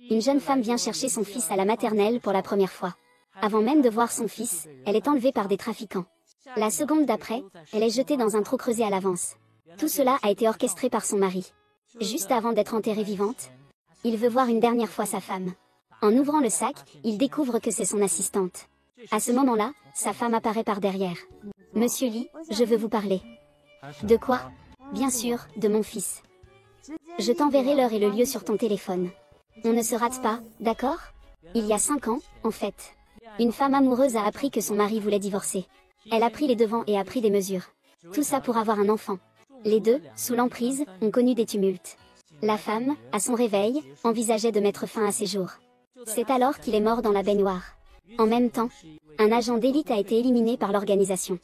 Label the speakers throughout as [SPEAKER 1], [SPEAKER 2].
[SPEAKER 1] Une jeune femme vient chercher son fils à la maternelle pour la première fois. Avant même de voir son fils, elle est enlevée par des trafiquants. La seconde d'après, elle est jetée dans un trou creusé à l'avance. Tout cela a été orchestré par son mari. Juste avant d'être enterrée vivante, il veut voir une dernière fois sa femme. En ouvrant le sac, il découvre que c'est son assistante. À ce moment-là, sa femme apparaît par derrière. « Monsieur Lee, je veux vous parler. » « De quoi ? » ?»« Bien sûr, de mon fils. Je t'enverrai l'heure et le lieu sur ton téléphone. On ne se rate pas, d'accord ? Il y a 5 ans, en fait. Une femme amoureuse a appris que son mari voulait divorcer. Elle a pris les devants et a pris des mesures. Tout ça pour avoir un enfant. Les deux, sous l'emprise, ont connu des tumultes. La femme, à son réveil, envisageait de mettre fin à ses jours. C'est alors qu'il est mort dans la baignoire. En même temps, un agent d'élite a été éliminé par l'organisation.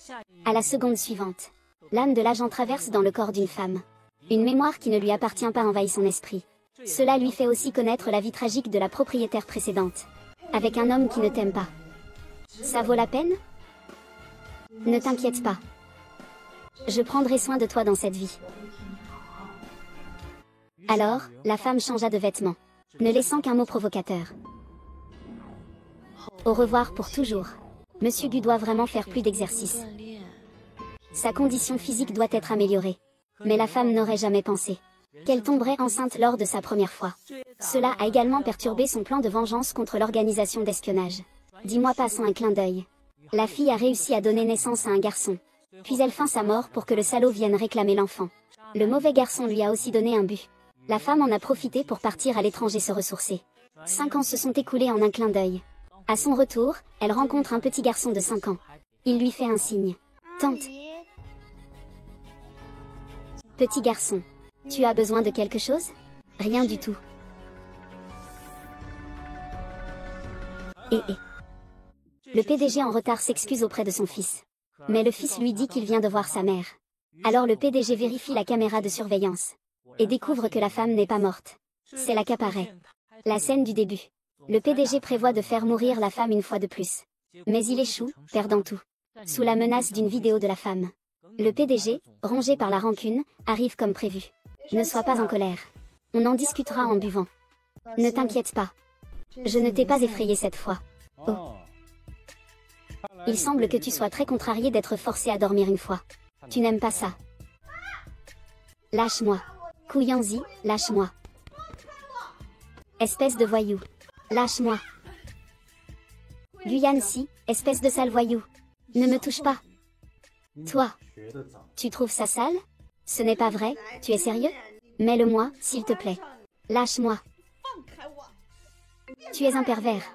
[SPEAKER 1] À la seconde suivante, l'âme de l'agent traverse dans le corps d'une femme. Une mémoire qui ne lui appartient pas envahit son esprit. Cela lui fait aussi connaître la vie tragique de la propriétaire précédente. Avec un homme qui ne t'aime pas. Ça vaut la peine ? Ne t'inquiète pas. Je prendrai soin de toi dans cette vie. Alors, la femme changea de vêtements, ne laissant qu'un mot provocateur. Au revoir pour toujours. Monsieur Gu doit vraiment faire plus d'exercice. Sa condition physique doit être améliorée. Mais la femme n'aurait jamais pensé qu'elle tomberait enceinte lors de sa première fois. Cela a également perturbé son plan de vengeance contre l'organisation d'espionnage. 10 mois passant un clin d'œil. La fille a réussi à donner naissance à un garçon. Puis elle feint sa mort pour que le salaud vienne réclamer l'enfant. Le mauvais garçon lui a aussi donné un but. La femme en a profité pour partir à l'étranger se ressourcer. 5 ans se sont écoulés en un clin d'œil. À son retour, elle rencontre un petit garçon de 5 ans. Il lui fait un signe. Tante. Petit garçon. Tu as besoin de quelque chose ? Rien du tout. Le PDG en retard s'excuse auprès de son fils. Mais le fils lui dit qu'il vient de voir sa mère. Alors le PDG vérifie la caméra de surveillance. Et découvre que la femme n'est pas morte. C'est là qu'apparaît la scène du début. Le PDG prévoit de faire mourir la femme une fois de plus. Mais il échoue, perdant tout. Sous la menace d'une vidéo de la femme. Le PDG, rongé par la rancune, arrive comme prévu. Ne sois pas en colère. On en discutera en buvant. Ne t'inquiète pas. Je ne t'ai pas effrayé cette fois. Oh. Il semble que tu sois très contrarié d'être forcé à dormir une fois. Tu n'aimes pas ça. Lâche-moi. Kouyanzi, lâche-moi. Espèce de voyou. Lâche-moi. Guyansi, espèce de sale voyou. Ne me touche pas. Toi. Tu trouves ça sale ? Ce n'est pas vrai, tu es sérieux ? Mets-le-moi, s'il te plaît. Lâche-moi. Tu es un pervers.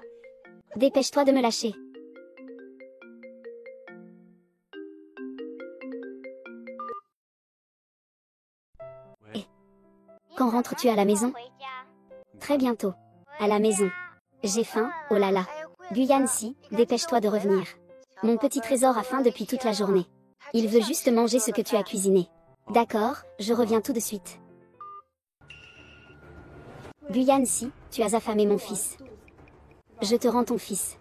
[SPEAKER 1] Dépêche-toi de me lâcher. Et quand rentres-tu à la maison ? Très bientôt. À la maison. J'ai faim, oh là là. Guyansi, dépêche-toi de revenir. Mon petit trésor a faim depuis toute la journée. Il veut juste manger ce que tu as cuisiné. D'accord, je reviens tout de suite. Guyansi, tu as affamé mon fils. Je te rends ton fils.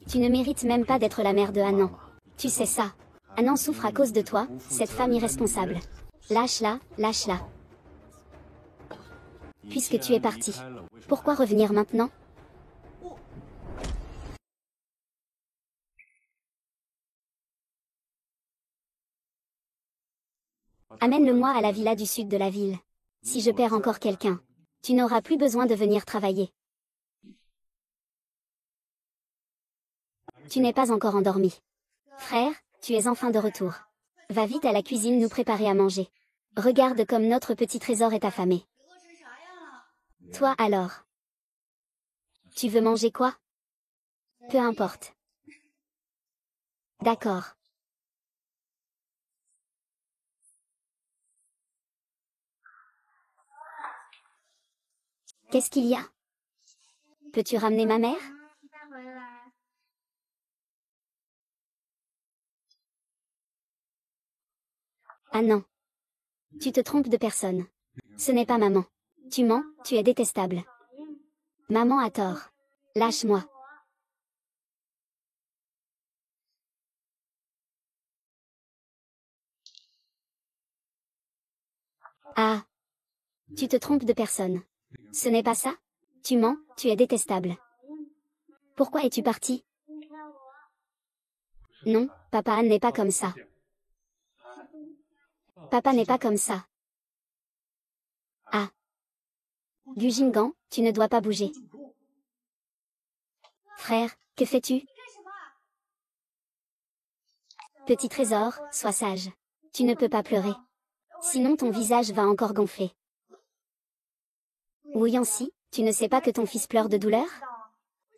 [SPEAKER 1] Tu ne mérites même pas d'être la mère de Hanan. Tu sais ça. Hanan souffre à cause de toi, cette femme irresponsable. Lâche-la, lâche-la. Puisque tu es parti. Pourquoi revenir maintenant ? Amène-le-moi à la villa du sud de la ville. Si je perds encore quelqu'un, tu n'auras plus besoin de venir travailler. Tu n'es pas encore endormi. Frère, tu es enfin de retour. Va vite à la cuisine nous préparer à manger. Regarde comme notre petit trésor est affamé. Toi alors. Tu veux manger quoi ? Peu importe. D'accord. Qu'est-ce qu'il y a ? Peux-tu ramener ma mère ? Ah non. Tu te trompes de personne. Ce n'est pas maman. Tu mens, tu es détestable. Maman a tort. Lâche-moi. Ah. Tu te trompes de personne. Ce n'est pas ça ? Tu mens, tu es détestable. Pourquoi es-tu parti? Non, papa Anne n'est pas comme ça. Papa n'est pas comme ça. Ah. Gu Jinggan, tu ne dois pas bouger. Frère, que fais-tu? Petit trésor, sois sage. Tu ne peux pas pleurer. Sinon ton visage va encore gonfler. Wu Yanxi, tu ne sais pas que ton fils pleure de douleur?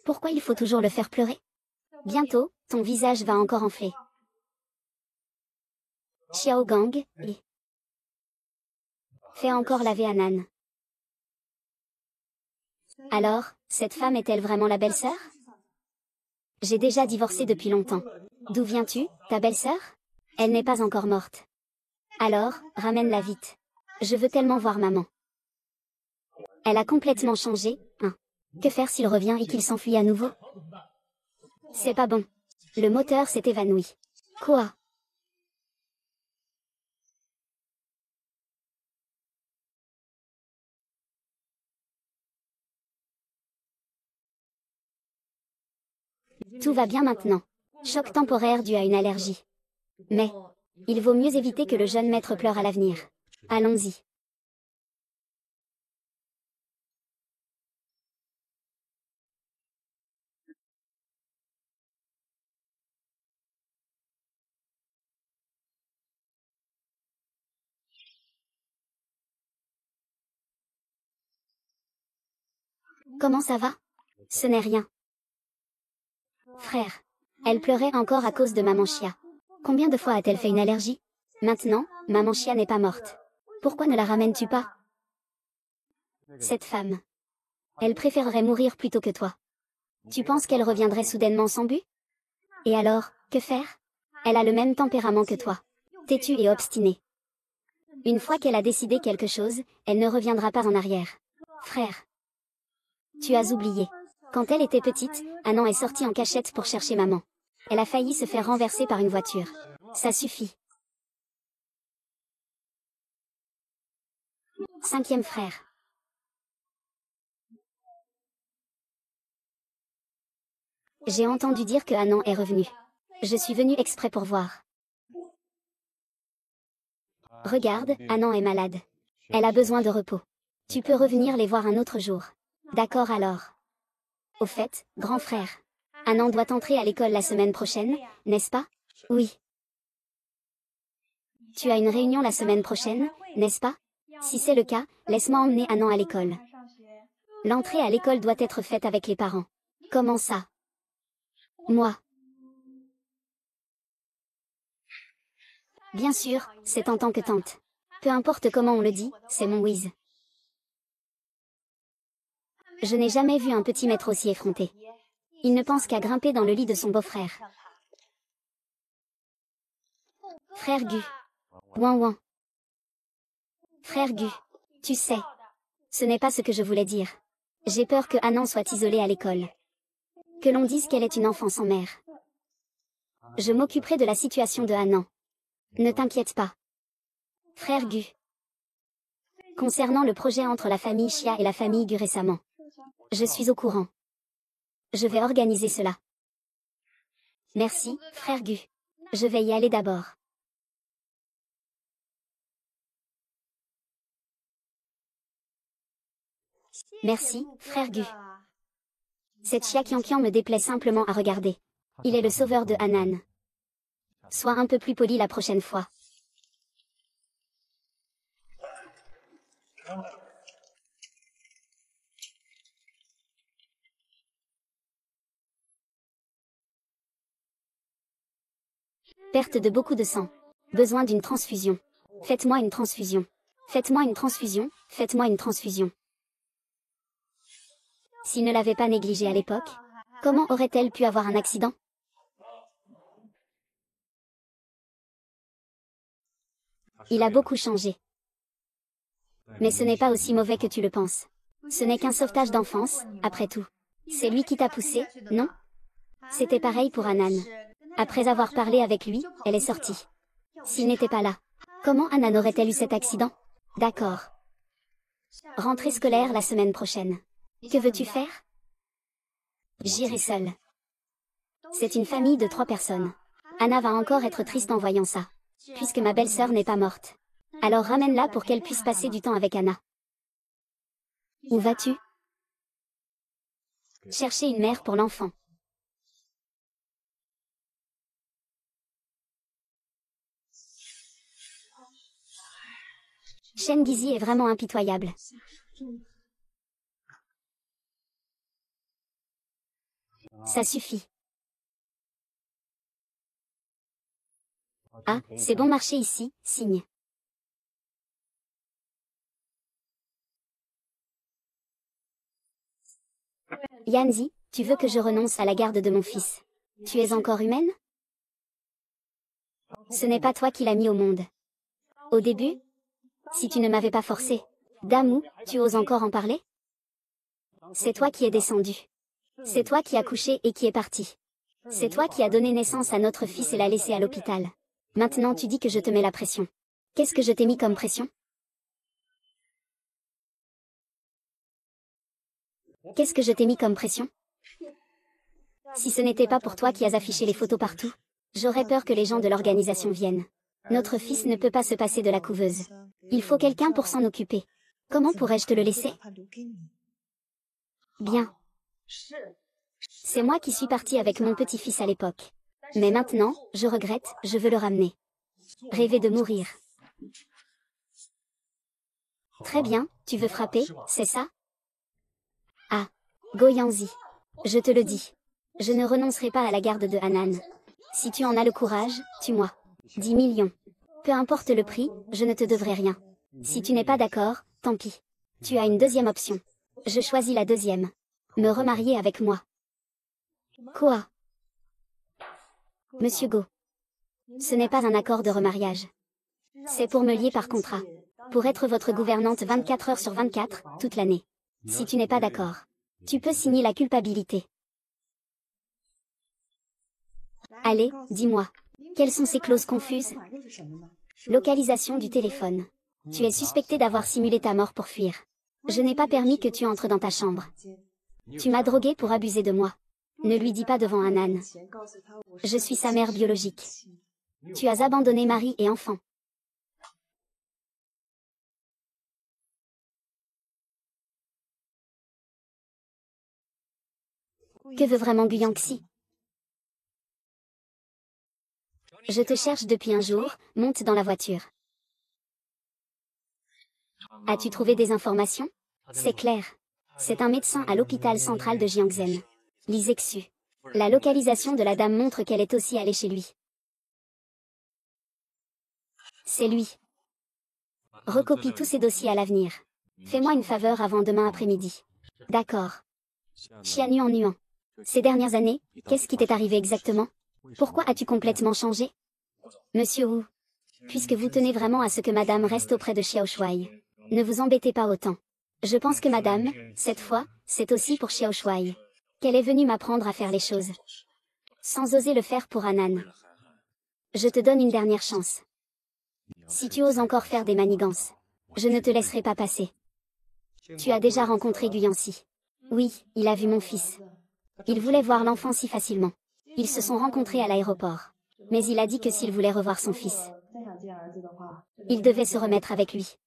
[SPEAKER 1] Pourquoi il faut toujours le faire pleurer? Bientôt, ton visage va encore enfler. Xiao Gang, fais encore laver Anan. Alors, cette femme est-elle vraiment la belle-sœur? J'ai déjà divorcé depuis longtemps. D'où viens-tu, ta belle-sœur? Elle n'est pas encore morte. Alors, ramène-la vite. Je veux tellement voir maman. Elle a complètement changé, hein. Que faire s'il revient et qu'il s'enfuit à nouveau? C'est pas bon. Le moteur s'est évanoui. Quoi? Tout va bien maintenant. Choc temporaire dû à une allergie. Mais, il vaut mieux éviter que le jeune maître pleure à l'avenir. Allons-y. Comment ça va? Ce n'est rien. Frère. Elle pleurait encore à cause de Maman Chia. Combien de fois a-t-elle fait une allergie? Maintenant, Maman Chia n'est pas morte. Pourquoi ne la ramènes-tu pas? Cette femme. Elle préférerait mourir plutôt que toi. Tu penses qu'elle reviendrait soudainement sans but? Et alors, que faire? Elle a le même tempérament que toi. Têtue et obstinée. Une fois qu'elle a décidé quelque chose, elle ne reviendra pas en arrière. Frère. Tu as oublié. Quand elle était petite, Anan est sortie en cachette pour chercher maman. Elle a failli se faire renverser par une voiture. Ça suffit. Cinquième frère. J'ai entendu dire que Anan est revenu. Je suis venue exprès pour voir. Regarde, Anan est malade. Elle a besoin de repos. Tu peux revenir les voir un autre jour. D'accord alors. Au fait, grand frère. Anan doit entrer à l'école la semaine prochaine, n'est-ce pas? Oui. Tu as une réunion la semaine prochaine, n'est-ce pas? Si c'est le cas, laisse-moi emmener Anan à l'école. L'entrée à l'école doit être faite avec les parents. Comment ça? Moi. Bien sûr, c'est en tant que tante. Peu importe comment on le dit, c'est mon whiz. Je n'ai jamais vu un petit maître aussi effronté. Il ne pense qu'à grimper dans le lit de son beau-frère. Frère Gu. Ouin ouin. Frère Gu. Tu sais. Ce n'est pas ce que je voulais dire. J'ai peur que Anan soit isolée à l'école. Que l'on dise qu'elle est une enfant sans mère. Je m'occuperai de la situation de Anan. Ne t'inquiète pas. Frère Gu. Concernant le projet entre la famille Chia et la famille Gu récemment. Je suis au courant. Je vais organiser cela. Merci, frère Gu. Je vais y aller d'abord. Merci, frère Gu. Cette Chia Qianqian me déplaît simplement à regarder. Il est le sauveur de Anan. Sois un peu plus poli la prochaine fois. Perte de beaucoup de sang. Besoin d'une transfusion. Faites-moi une transfusion. Faites-moi une transfusion, faites-moi une transfusion. S'il ne l'avait pas négligée à l'époque, comment aurait-elle pu avoir un accident? Il a beaucoup changé. Mais ce n'est pas aussi mauvais que tu le penses. Ce n'est qu'un sauvetage d'enfance, après tout. C'est lui qui t'a poussé, non? C'était pareil pour Anan. Après avoir parlé avec lui, elle est sortie. S'il n'était pas là, comment Anan aurait-elle eu cet accident? D'accord. Rentrée scolaire la semaine prochaine. Que veux-tu faire? J'irai seule. C'est une famille de 3 personnes. Anna va encore être triste en voyant ça. Puisque ma belle-sœur n'est pas morte. Alors ramène-la pour qu'elle puisse passer du temps avec Anna. Où vas-tu? Chercher une mère pour l'enfant. Shen Gizi est vraiment impitoyable. Ça suffit. Ah, c'est bon marché ici, signe. Yanzi, tu veux que je renonce à la garde de mon fils? Tu es encore humaine? Ce n'est pas toi qui l'as mis au monde. Au début? Si tu ne m'avais pas forcé. Damou, tu oses encore en parler? C'est toi qui es descendu. C'est toi qui as couché et qui est parti. C'est toi qui as donné naissance à notre fils et l'as laissé à l'hôpital. Maintenant tu dis que je te mets la pression. Qu'est-ce que je t'ai mis comme pression? Qu'est-ce que je t'ai mis comme pression? Si ce n'était pas pour toi qui as affiché les photos partout, j'aurais peur que les gens de l'organisation viennent. Notre fils ne peut pas se passer de la couveuse. Il faut quelqu'un pour s'en occuper. Comment pourrais-je te le laisser? Bien. C'est moi qui suis partie avec mon petit-fils à l'époque. Mais maintenant, je regrette, je veux le ramener. Rêver de mourir. Très bien, tu veux frapper, c'est ça? Ah. Goyanzi. Je te le dis. Je ne renoncerai pas à la garde de Hanan. Si tu en as le courage, tue-moi. 10 millions. Peu importe le prix, je ne te devrai rien. Si tu n'es pas d'accord, tant pis. Tu as une deuxième option. Je choisis la deuxième. Me remarier avec moi. Quoi? Monsieur Go. Ce n'est pas un accord de remariage. C'est pour me lier par contrat. Pour être votre gouvernante 24 heures sur 24, toute l'année. Si tu n'es pas d'accord, tu peux signer la culpabilité. Allez, dis-moi. Quelles sont ces clauses confuses? Localisation du téléphone. Tu es suspecté d'avoir simulé ta mort pour fuir. Je n'ai pas permis que tu entres dans ta chambre. Tu m'as drogué pour abuser de moi. Ne lui dis pas devant un âne. Je suis sa mère biologique. Tu as abandonné mari et enfant. Que veut vraiment Guyanxi? Je te cherche depuis un jour, monte dans la voiture. As-tu trouvé des informations? C'est clair. C'est un médecin à l'hôpital central de Jiangzen. L'Isexu. La localisation de la dame montre qu'elle est aussi allée chez lui. C'est lui. Recopie tous ces dossiers à l'avenir. Fais-moi une faveur avant demain après-midi. D'accord. Xianu en nuant. Ces dernières années, qu'est-ce qui t'est arrivé exactement? Pourquoi as-tu complètement changé? Monsieur Wu. Puisque vous tenez vraiment à ce que madame reste auprès de Xiao Shuai. Ne vous embêtez pas autant. Je pense que madame, cette fois, c'est aussi pour Xiao Shuai. Qu'elle est venue m'apprendre à faire les choses. Sans oser le faire pour Hanan. Je te donne une dernière chance. Si tu oses encore faire des manigances, je ne te laisserai pas passer. Tu as déjà rencontré Guyanxi. Oui, il a vu mon fils. Il voulait voir l'enfant si facilement. Ils se sont rencontrés à l'aéroport. Mais il a dit que s'il voulait revoir son fils, il devait se remettre avec lui.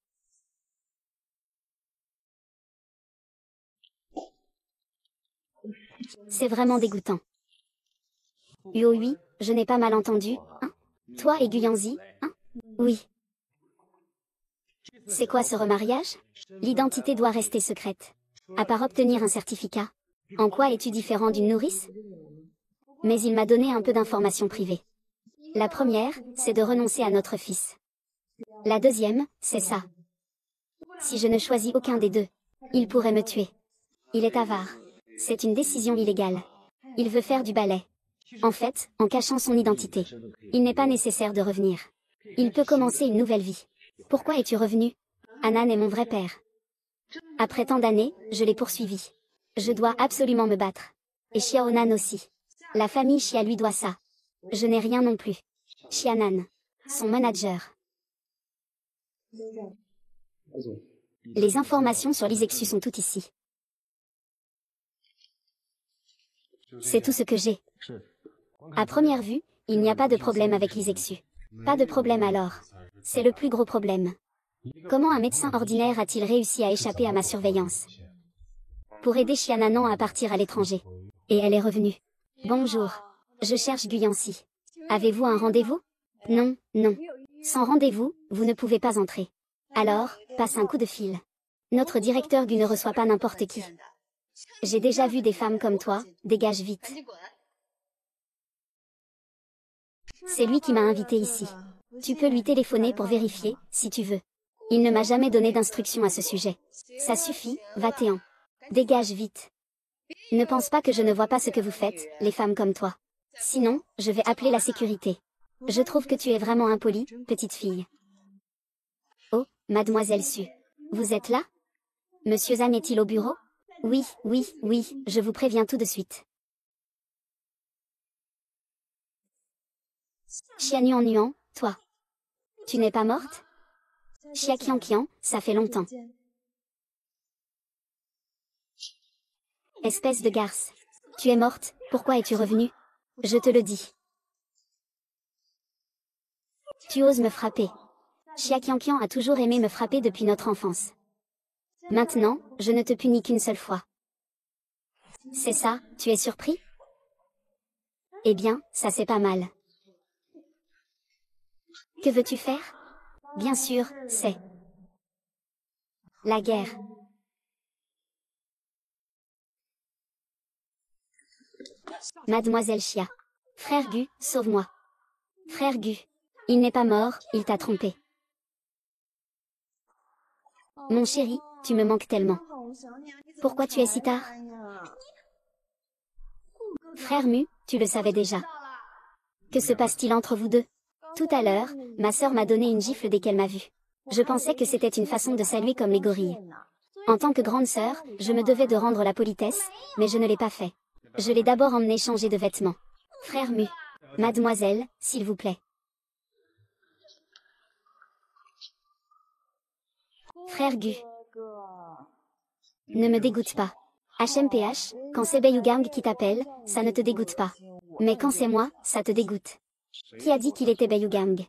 [SPEAKER 1] C'est vraiment dégoûtant. Oui, je n'ai pas mal entendu, hein? Toi et Guyanxi, hein? Oui. C'est quoi ce remariage? L'identité doit rester secrète. À part obtenir un certificat. En quoi es-tu différent d'une nourrice? Mais il m'a donné un peu d'informations privées. La première, c'est de renoncer à notre fils. La deuxième, c'est ça. Si je ne choisis aucun des deux, il pourrait me tuer. Il est avare. C'est une décision illégale. Il veut faire du balai. En fait, en cachant son identité. Il n'est pas nécessaire de revenir. Il peut commencer une nouvelle vie. Pourquoi es-tu revenu? Hanan est mon vrai père. Après tant d'années, je l'ai poursuivi. Je dois absolument me battre. Et Xiaonan aussi. La famille Xia lui doit ça. Je n'ai rien non plus. Xianan. Son manager. Les informations sur l'Isexu sont toutes ici. C'est tout ce que j'ai. À première vue, il n'y a pas de problème avec l'Isexu. Pas de problème alors. C'est le plus gros problème. Comment un médecin ordinaire a-t-il réussi à échapper à ma surveillance? Pour aider Xiananan à partir à l'étranger. Et elle est revenue. Bonjour. Je cherche Guyancy. Avez-vous un rendez-vous? Non, non. Sans rendez-vous, vous ne pouvez pas entrer. Alors, passe un coup de fil. Notre directeur Gu ne reçoit pas n'importe qui. J'ai déjà vu des femmes comme toi, dégage vite. C'est lui qui m'a invité ici. Tu peux lui téléphoner pour vérifier, si tu veux. Il ne m'a jamais donné d'instructions à ce sujet. Ça suffit, va-t'en. Dégage vite. Ne pense pas que je ne vois pas ce que vous faites, les femmes comme toi. Sinon, je vais appeler la sécurité. Je trouve que tu es vraiment impolie, petite fille. Oh, mademoiselle Su. Vous êtes là? Monsieur Zhang est-il au bureau? Oui, oui, oui, je vous préviens tout de suite. Xianyuan Nuan, toi. Tu n'es pas morte? Xia Qianqian, ça fait longtemps. Espèce de garce. Tu es morte, pourquoi es-tu revenue? Je te le dis. Tu oses me frapper. Xia Qianqian a toujours aimé me frapper depuis notre enfance. Maintenant, je ne te punis qu'une seule fois. C'est ça, tu es surpris? Eh bien, ça c'est pas mal. Que veux-tu faire? Bien sûr, c'est la guerre. Mademoiselle Xia. Frère Gu, sauve-moi. Frère Gu. Il n'est pas mort, il t'a trompé. Mon chéri, tu me manques tellement. Pourquoi tu es si tard? Frère Mu, tu le savais déjà. Que se passe-t-il entre vous deux? Tout à l'heure, ma sœur m'a donné une gifle dès qu'elle m'a vue. Je pensais que c'était une façon de saluer comme les gorilles. En tant que grande sœur, je me devais de rendre la politesse, mais je ne l'ai pas fait. Je l'ai d'abord emmené changer de vêtements. Frère Mu. Mademoiselle, s'il vous plaît. Frère Gu. Ne me dégoûte pas. HMPH, quand c'est Beiyugang qui t'appelle, ça ne te dégoûte pas. Mais quand c'est moi, ça te dégoûte. Qui a dit qu'il était Beiyugang?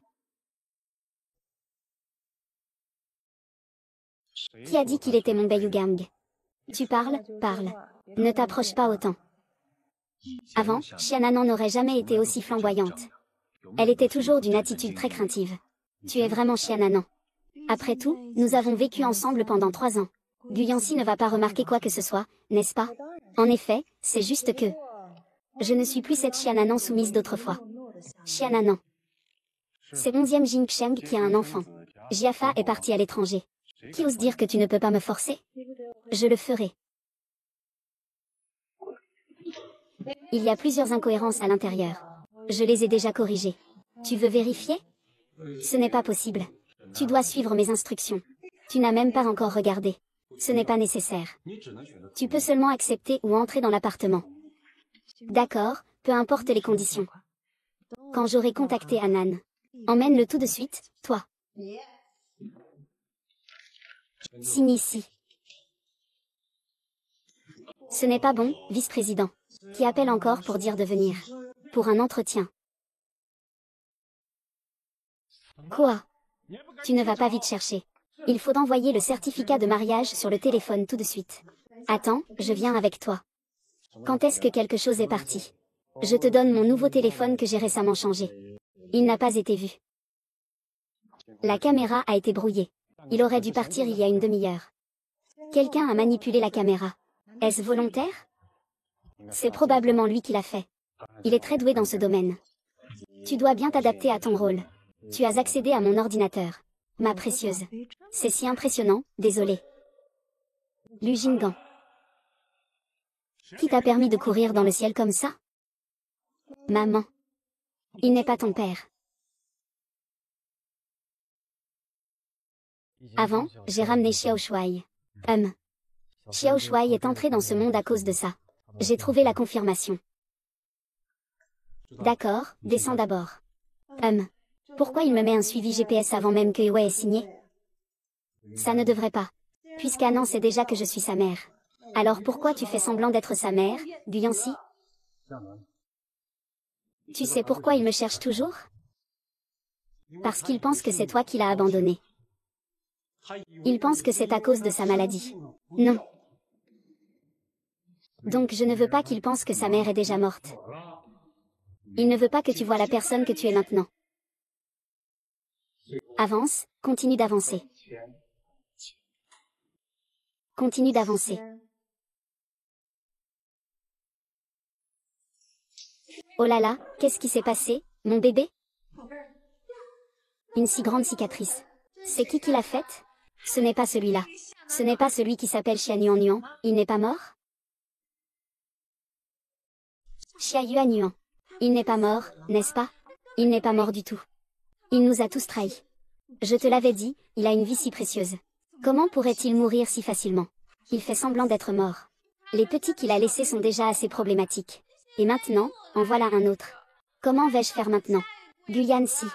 [SPEAKER 1] Qui a dit qu'il était mon Beiyugang? Tu parles, parle. Ne t'approche pas autant. Avant, Xiananan n'aurait jamais été aussi flamboyante. Elle était toujours d'une attitude très craintive. Tu es vraiment Xiananan. Après tout, nous avons vécu ensemble pendant 3 ans. Guyancy ne va pas remarquer quoi que ce soit, n'est-ce pas? En effet, c'est juste que... Je ne suis plus cette Xiananan soumise d'autrefois. Xiananan. C'est 11e Jingsheng qui a un enfant. Jiafa est parti à l'étranger. Qui ose dire que tu ne peux pas me forcer? Je le ferai. Il y a plusieurs incohérences à l'intérieur. Je les ai déjà corrigées. Tu veux vérifier? Ce n'est pas possible. Tu dois suivre mes instructions. Tu n'as même pas encore regardé. Ce n'est pas nécessaire. Tu peux seulement accepter ou entrer dans l'appartement. D'accord, peu importe les conditions. Quand j'aurai contacté Anan. Emmène-le tout de suite, toi. Signe ici. Ce n'est pas bon, vice-président. Qui appelle encore pour dire de venir. Pour un entretien. Quoi? Tu ne vas pas vite chercher. Il faut envoyer le certificat de mariage sur le téléphone tout de suite. Attends, je viens avec toi. Quand est-ce que quelque chose est parti? Je te donne mon nouveau téléphone que j'ai récemment changé. Il n'a pas été vu. La caméra a été brouillée. Il aurait dû partir il y a une demi-heure. Quelqu'un a manipulé la caméra. Est-ce volontaire? C'est probablement lui qui l'a fait. Il est très doué dans ce domaine. Tu dois bien t'adapter à ton rôle. Tu as accédé à mon ordinateur. Ma précieuse. C'est si impressionnant, désolé. Lu Jinggan. Qui t'a permis de courir dans le ciel comme ça? Maman. Il n'est pas ton père. Avant, j'ai ramené Xiao Shuai. Xiao Shuai est entré dans ce monde à cause de ça. J'ai trouvé la confirmation. D'accord, descends d'abord. Pourquoi il me met un suivi GPS avant même que Yue ait signé? Ça ne devrait pas. Puisqu'Anan sait déjà que je suis sa mère. Alors pourquoi tu fais semblant d'être sa mère, Guyancy? Tu sais pourquoi il me cherche toujours? Parce qu'il pense que c'est toi qui l'as abandonné. Il pense que c'est à cause de sa maladie. Non. Donc je ne veux pas qu'il pense que sa mère est déjà morte. Il ne veut pas que tu vois la personne que tu es maintenant. Avance, continue d'avancer. Continue d'avancer. Oh là là, qu'est-ce qui s'est passé, mon bébé? Une si grande cicatrice. C'est qui l'a faite? Ce n'est pas celui-là. Ce n'est pas celui qui s'appelle Xia Nuan Nuan, il n'est pas mort? Xia Yuan Nuan. Il n'est pas mort, n'est-ce pas? Il n'est pas mort du tout. Il nous a tous trahis. Je te l'avais dit, il a une vie si précieuse. Comment pourrait-il mourir si facilement? Il fait semblant d'être mort. Les petits qu'il a laissés sont déjà assez problématiques. Et maintenant, en voilà un autre. Comment vais-je faire maintenant? Guyan si.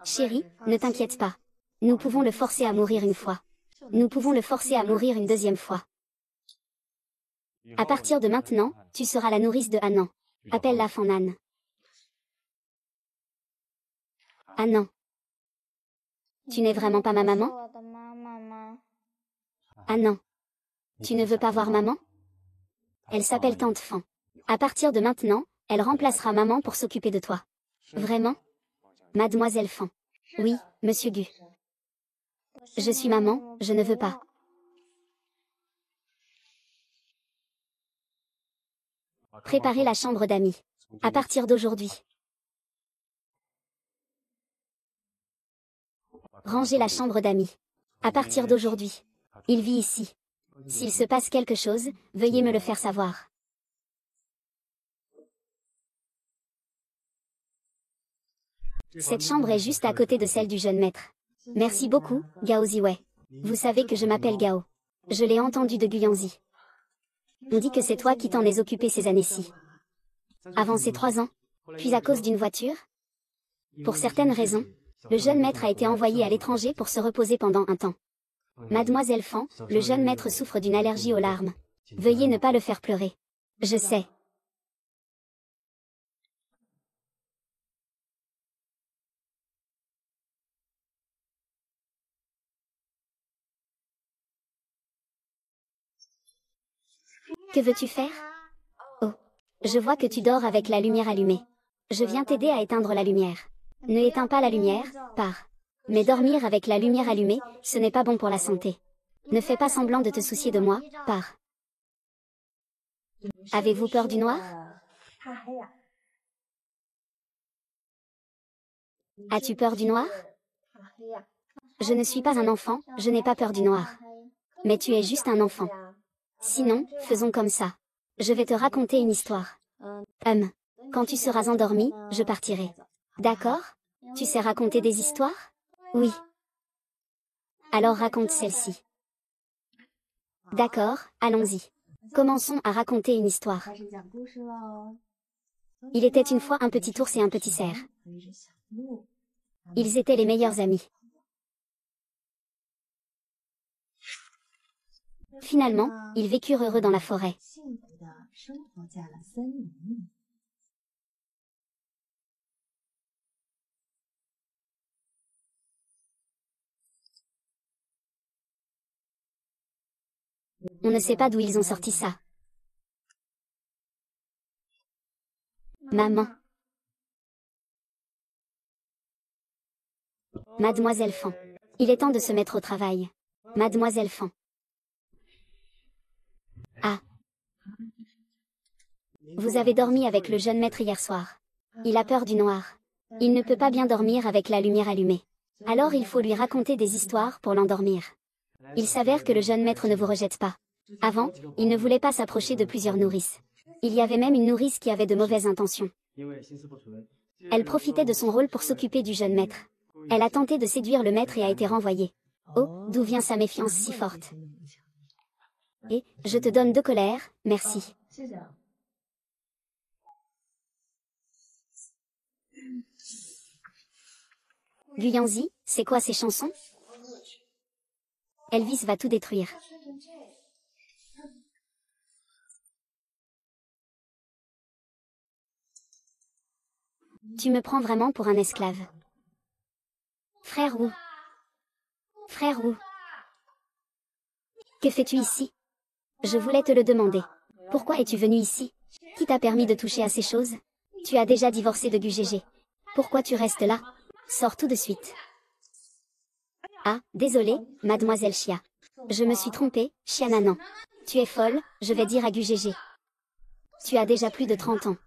[SPEAKER 1] Chérie, ne t'inquiète pas. Nous pouvons le forcer à mourir une fois. Nous pouvons le forcer à mourir une deuxième fois. À partir de maintenant, tu seras la nourrice de Hanan. Appelle-la Fanan. Hanan. Tu n'es vraiment pas ma maman? Hanan. Tu ne veux pas voir maman? Elle s'appelle Tante Fan. À partir de maintenant, elle remplacera maman pour s'occuper de toi. Vraiment? Mademoiselle Fan. Oui, monsieur Gu. Je suis maman, je ne veux pas. Préparez la chambre d'amis. À partir d'aujourd'hui. Rangez la chambre d'amis. À partir d'aujourd'hui. Il vit ici. S'il se passe quelque chose, veuillez me le faire savoir. Cette chambre est juste à côté de celle du jeune maître. Merci beaucoup, Gao Ziwei. Vous savez que je m'appelle Gao. Je l'ai entendu de Guyanzi. On dit que c'est toi qui t'en es occupé ces années-ci. Avant ces 3 ans. Puis à cause d'une voiture? Pour certaines raisons, le jeune maître a été envoyé à l'étranger pour se reposer pendant un temps. Mademoiselle Fan, le jeune maître souffre d'une allergie aux larmes. Veuillez ne pas le faire pleurer. Je sais. Que veux-tu faire? Oh. Je vois que tu dors avec la lumière allumée. Je viens t'aider à éteindre la lumière. Ne éteins pas la lumière, pars. Mais dormir avec la lumière allumée, ce n'est pas bon pour la santé. Ne fais pas semblant de te soucier de moi, pars. Avez-vous peur du noir? As-tu peur du noir? Je ne suis pas un enfant, je n'ai pas peur du noir. Mais tu es juste un enfant. Sinon, faisons comme ça. Je vais te raconter une histoire. Quand tu seras endormi, je partirai. D'accord? Tu sais raconter des histoires? Oui. Alors raconte celle-ci. D'accord, allons-y. Commençons à raconter une histoire. Il était une fois un petit ours et un petit cerf. Ils étaient les meilleurs amis. Finalement, ils vécurent heureux dans la forêt. On ne sait pas d'où ils ont sorti ça. Maman. Mademoiselle Fan. Il est temps de se mettre au travail. Mademoiselle Fan. Ah. Vous avez dormi avec le jeune maître hier soir. Il a peur du noir. Il ne peut pas bien dormir avec la lumière allumée. Alors il faut lui raconter des histoires pour l'endormir. Il s'avère que le jeune maître ne vous rejette pas. Avant, il ne voulait pas s'approcher de plusieurs nourrices. Il y avait même une nourrice qui avait de mauvaises intentions. Elle profitait de son rôle pour s'occuper du jeune maître. Elle a tenté de séduire le maître et a été renvoyée. Oh, d'où vient sa méfiance si forte? Et, je te donne de colère, merci. Guyanzi, c'est quoi ces chansons? Elvis va tout détruire. Tu me prends vraiment pour un esclave. Frère Wu. Frère Wu. Que fais-tu ici? Je voulais te le demander. Pourquoi es-tu venu ici? Qui t'a permis de toucher à ces choses? Tu as déjà divorcé de Gu Gégé. Pourquoi tu restes là? Sors tout de suite. Ah, désolé, mademoiselle Chia. Je me suis trompée, Xiananan. Tu es folle, je vais dire à Gu Gégé. Tu as déjà plus de 30 ans.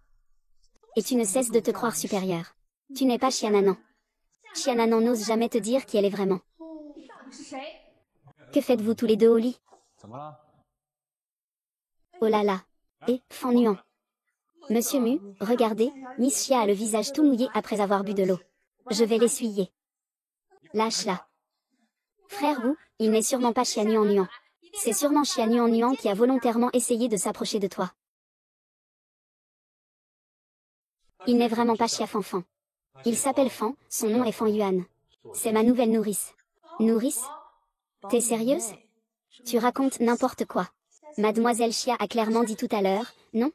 [SPEAKER 1] Et tu ne cesses de te croire supérieure. Tu n'es pas Xiananan. Xiananan n'ose jamais te dire qui elle est vraiment. Que faites-vous tous les deux au lit? Oh là là. Et, Fan Nuan. Monsieur Mu, regardez, Miss Chia a le visage tout mouillé après avoir bu de l'eau. Je vais l'essuyer. Lâche-la. Frère Wu, il n'est sûrement pas Xia Nuan Nuan. C'est sûrement Xia Nuan Nuan qui a volontairement essayé de s'approcher de toi. Il n'est vraiment pas Xia Fanfan. Il s'appelle Fan, son nom est Fan Yuan. C'est ma nouvelle nourrice. Nourrice? T'es sérieuse? Tu racontes n'importe quoi. Mademoiselle Chia a clairement dit tout à l'heure, non?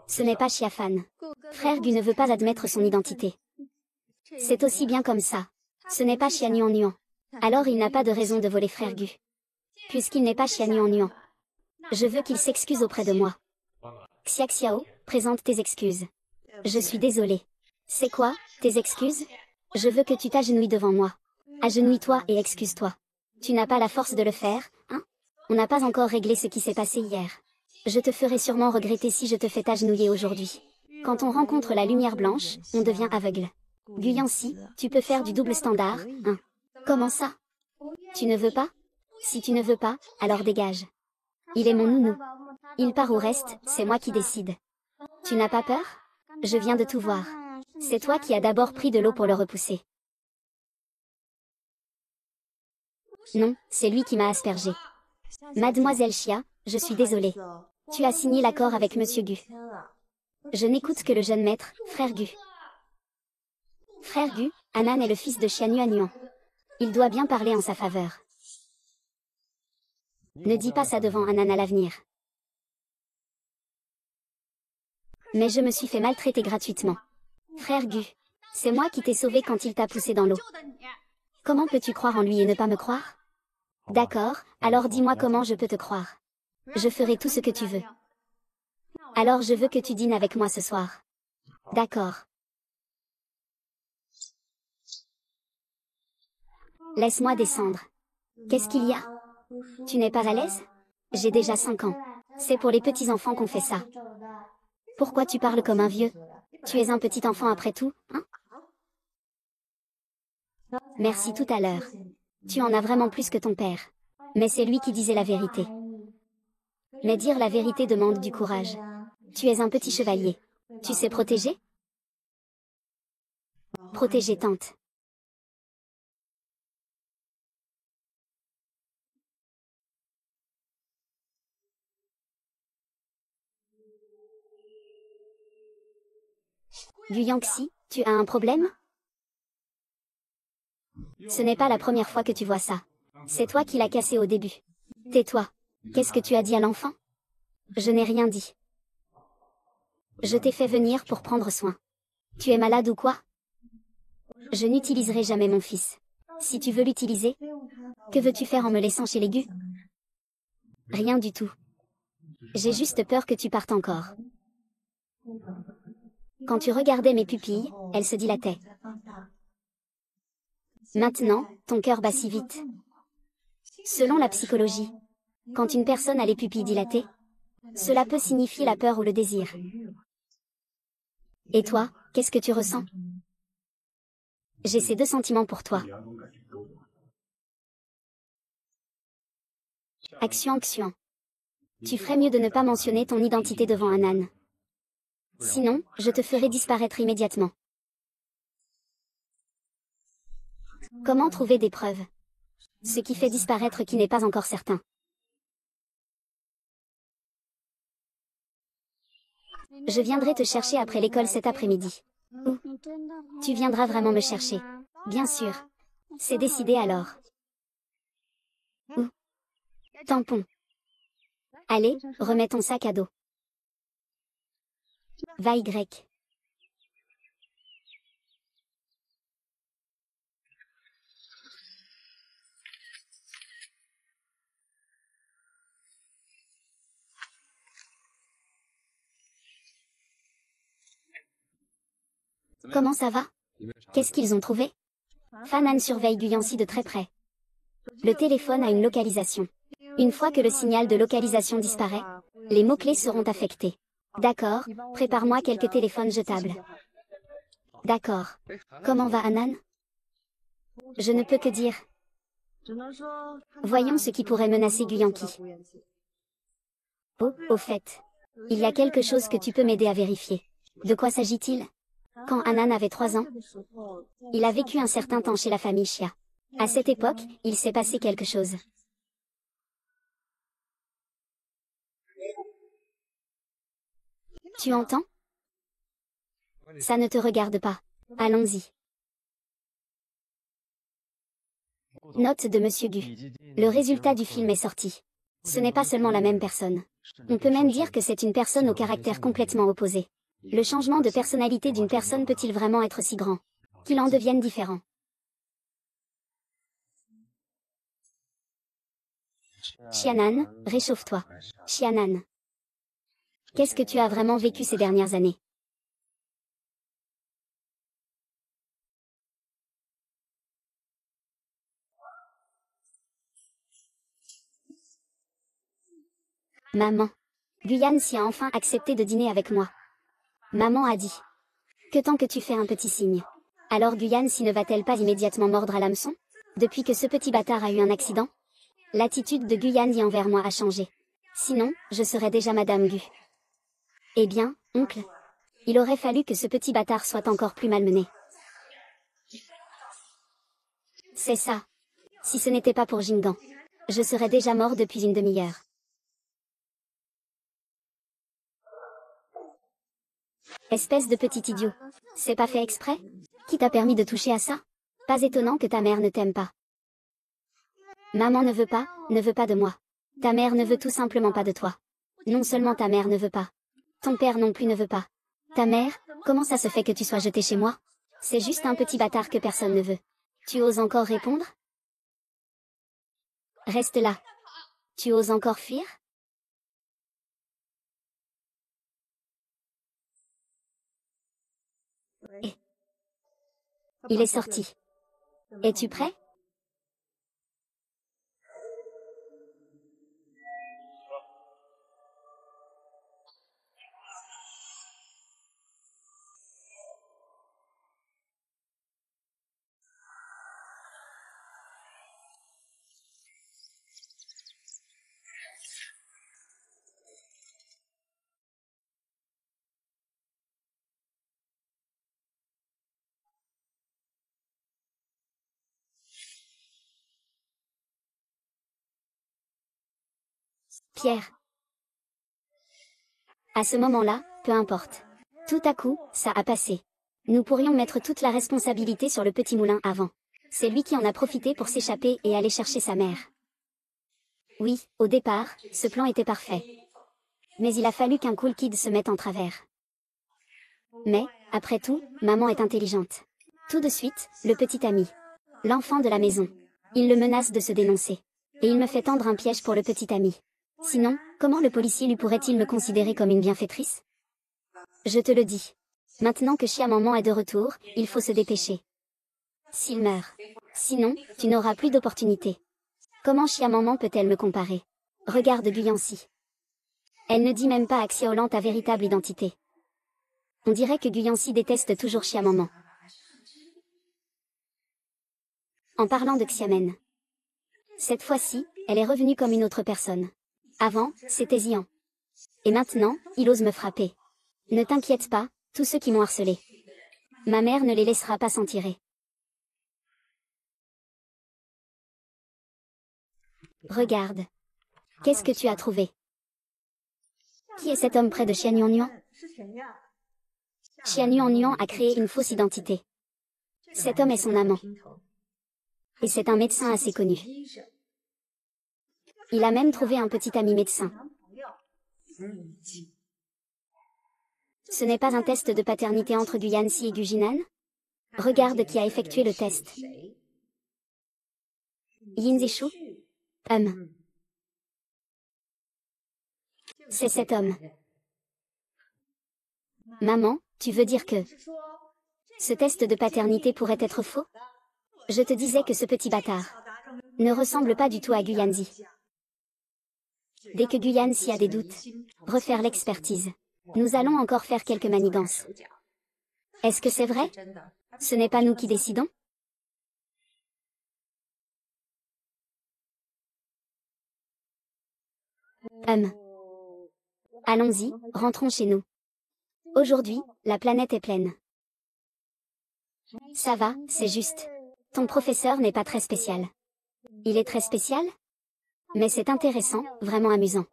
[SPEAKER 1] Ce n'est pas Xia Fan. Frère Gu ne veut pas admettre son identité. C'est aussi bien comme ça. Ce n'est pas Xia Nuan Nuan. Alors il n'a pas de raison de voler Frère Gu. Puisqu'il n'est pas Xia Nuan Nuan. Je veux qu'il s'excuse auprès de moi. Xia Xiao, présente tes excuses. Je suis désolée. C'est quoi, tes excuses? Je veux que tu t'agenouilles devant moi. Agenouille-toi et excuse-toi. Tu n'as pas la force de le faire, hein? On n'a pas encore réglé ce qui s'est passé hier. Je te ferai sûrement regretter si je te fais t'agenouiller aujourd'hui. Quand on rencontre la lumière blanche, on devient aveugle. Guyancy, tu peux faire du double standard, hein? Comment ça? Tu ne veux pas? Si tu ne veux pas, alors dégage. Il est mon nounou. Il part ou reste, c'est moi qui décide. Tu n'as pas peur? Je viens de tout voir. C'est toi qui as d'abord pris de l'eau pour le repousser. Non, c'est lui qui m'a aspergé. Mademoiselle Chia, je suis désolée. Tu as signé l'accord avec Monsieur Gu. Je n'écoute que le jeune maître, Frère Gu. Frère Gu, Anan est le fils de Xia Nuan Nuan. Il doit bien parler en sa faveur. Ne dis pas ça devant Anan à l'avenir. Mais je me suis fait maltraiter gratuitement. Frère Gu, c'est moi qui t'ai sauvé quand il t'a poussé dans l'eau. Comment peux-tu croire en lui et ne pas me croire? D'accord, alors dis-moi comment je peux te croire. Je ferai tout ce que tu veux. Alors je veux que tu dînes avec moi ce soir. D'accord. Laisse-moi descendre. Qu'est-ce qu'il y a? Tu n'es pas à l'aise? J'ai déjà 5 ans. C'est pour les petits-enfants qu'on fait ça. Pourquoi tu parles comme un vieux? Tu es un petit enfant après tout, hein? Merci tout à l'heure. Tu en as vraiment plus que ton père. Mais c'est lui qui disait la vérité. Mais dire la vérité demande du courage. Tu es un petit chevalier. Tu sais protéger? Protéger tante. Guyanxi, tu as un problème? Ce n'est pas la première fois que tu vois ça. C'est toi qui l'as cassé au début. Tais-toi. Qu'est-ce que tu as dit à l'enfant? Je n'ai rien dit. Je t'ai fait venir pour prendre soin. Tu es malade ou quoi? Je n'utiliserai jamais mon fils. Si tu veux l'utiliser, que veux-tu faire en me laissant chez les Gu? Rien du tout. J'ai juste peur que tu partes encore. Quand tu regardais mes pupilles, elles se dilataient. Maintenant, ton cœur bat si vite. Selon la psychologie, quand une personne a les pupilles dilatées, cela peut signifier la peur ou le désir. Et toi, qu'est-ce que tu ressens? J'ai ces deux sentiments pour toi. Action. Tu ferais mieux de ne pas mentionner ton identité devant un âne. Sinon, je te ferai disparaître immédiatement. Comment trouver des preuves? Ce qui fait disparaître qui n'est pas encore certain. Je viendrai te chercher après l'école cet après-midi. Où? Tu viendras vraiment me chercher. Bien sûr. C'est décidé alors. Où? Tampon. Allez, remets ton sac à dos. Va Y. Comment ça va? Qu'est-ce qu'ils ont trouvé? Fanan surveille Guyancy de très près. Le téléphone a une localisation. Une fois que le signal de localisation disparaît, les mots-clés seront affectés. D'accord, prépare-moi quelques téléphones jetables. D'accord. Comment va Hanan? Je ne peux que dire. Voyons ce qui pourrait menacer Guyancy. Oh, au fait. Il y a quelque chose que tu peux m'aider à vérifier. De quoi s'agit-il? Quand Hanan avait 3 ans, il a vécu un certain temps chez la famille Chia. À cette époque, il s'est passé quelque chose. Tu entends? Ça ne te regarde pas. Allons-y. Note de Monsieur Gu. Le résultat du film est sorti. Ce n'est pas seulement la même personne. On peut même dire que c'est une personne au caractère complètement opposé. Le changement de personnalité d'une personne peut-il vraiment être si grand qu'il en devienne différent? Xianan, réchauffe-toi. Xianan. Qu'est-ce que tu as vraiment vécu ces dernières années? Maman. Guyancy a enfin accepté de dîner avec moi. Maman a dit. Que tant que tu fais un petit signe. Alors Guyancy ne va-t-elle pas immédiatement mordre à l'hameçon? Depuis que ce petit bâtard a eu un accident? L'attitude de Guyancy envers moi a changé. Sinon, je serais déjà Madame Gu. Eh bien, oncle. Il aurait fallu que ce petit bâtard soit encore plus malmené. C'est ça. Si ce n'était pas pour Jingan, je serais déjà mort depuis une demi-heure. Espèce de petit idiot. C'est pas fait exprès? Qui t'a permis de toucher à ça? Pas étonnant que ta mère ne t'aime pas. Maman ne veut pas de moi. Ta mère ne veut tout simplement pas de toi. Non seulement ta mère ne veut pas. Ton père non plus ne veut pas. Ta mère, comment ça se fait que tu sois jeté chez moi? C'est juste un petit bâtard que personne ne veut. Tu oses encore répondre? Reste là. Tu oses encore fuir? Et... Il est sorti. Es-tu prêt? Pierre. À ce moment-là, peu importe. Tout à coup, ça a passé. Nous pourrions mettre toute la responsabilité sur le petit moulin avant. C'est lui qui en a profité pour s'échapper et aller chercher sa mère. Oui, au départ, ce plan était parfait. Mais il a fallu qu'un cool kid se mette en travers. Mais, après tout, maman est intelligente. Tout de suite, le petit ami. L'enfant de la maison. Il le menace de se dénoncer. Et il me fait tendre un piège pour le petit ami. Sinon, comment le policier lui pourrait-il me considérer comme une bienfaitrice? Je te le dis. Maintenant que Chia Maman est de retour, il faut se dépêcher. S'il meurt. Sinon, tu n'auras plus d'opportunité. Comment Chia Maman peut-elle me comparer? Regarde Guyancy. Elle ne dit même pas à Xiaolan ta véritable identité. On dirait que Guyancy déteste toujours Chia Maman. En parlant de Xiamen. Cette fois-ci, elle est revenue comme une autre personne. Avant, c'était Zian. Et maintenant, il ose me frapper. Ne t'inquiète pas, tous ceux qui m'ont harcelé. Ma mère ne les laissera pas s'en tirer. Regarde. Qu'est-ce que tu as trouvé? Qui est cet homme près de Xian Yuanyuan? Xian Yuanyuan a créé une fausse identité. Cet homme est son amant. Et c'est un médecin assez connu. Il a même trouvé un petit ami médecin. Ce n'est pas un test de paternité entre Guyancy et Gujinan? Regarde qui a effectué le test. Yin Zishu? C'est cet homme. Maman, tu veux dire que... Ce test de paternité pourrait être faux? Je te disais que ce petit bâtard ne ressemble pas du tout à Guyanzi. Dès que Guyanzi a des doutes, refaire l'expertise. Nous allons encore faire quelques manigances. Est-ce que c'est vrai? Ce n'est pas nous qui décidons? Allons-y, rentrons chez nous. Aujourd'hui, la planète est pleine. Ça va, c'est juste. Ton professeur n'est pas très spécial. Il est très spécial? Mais c'est intéressant, vraiment amusant.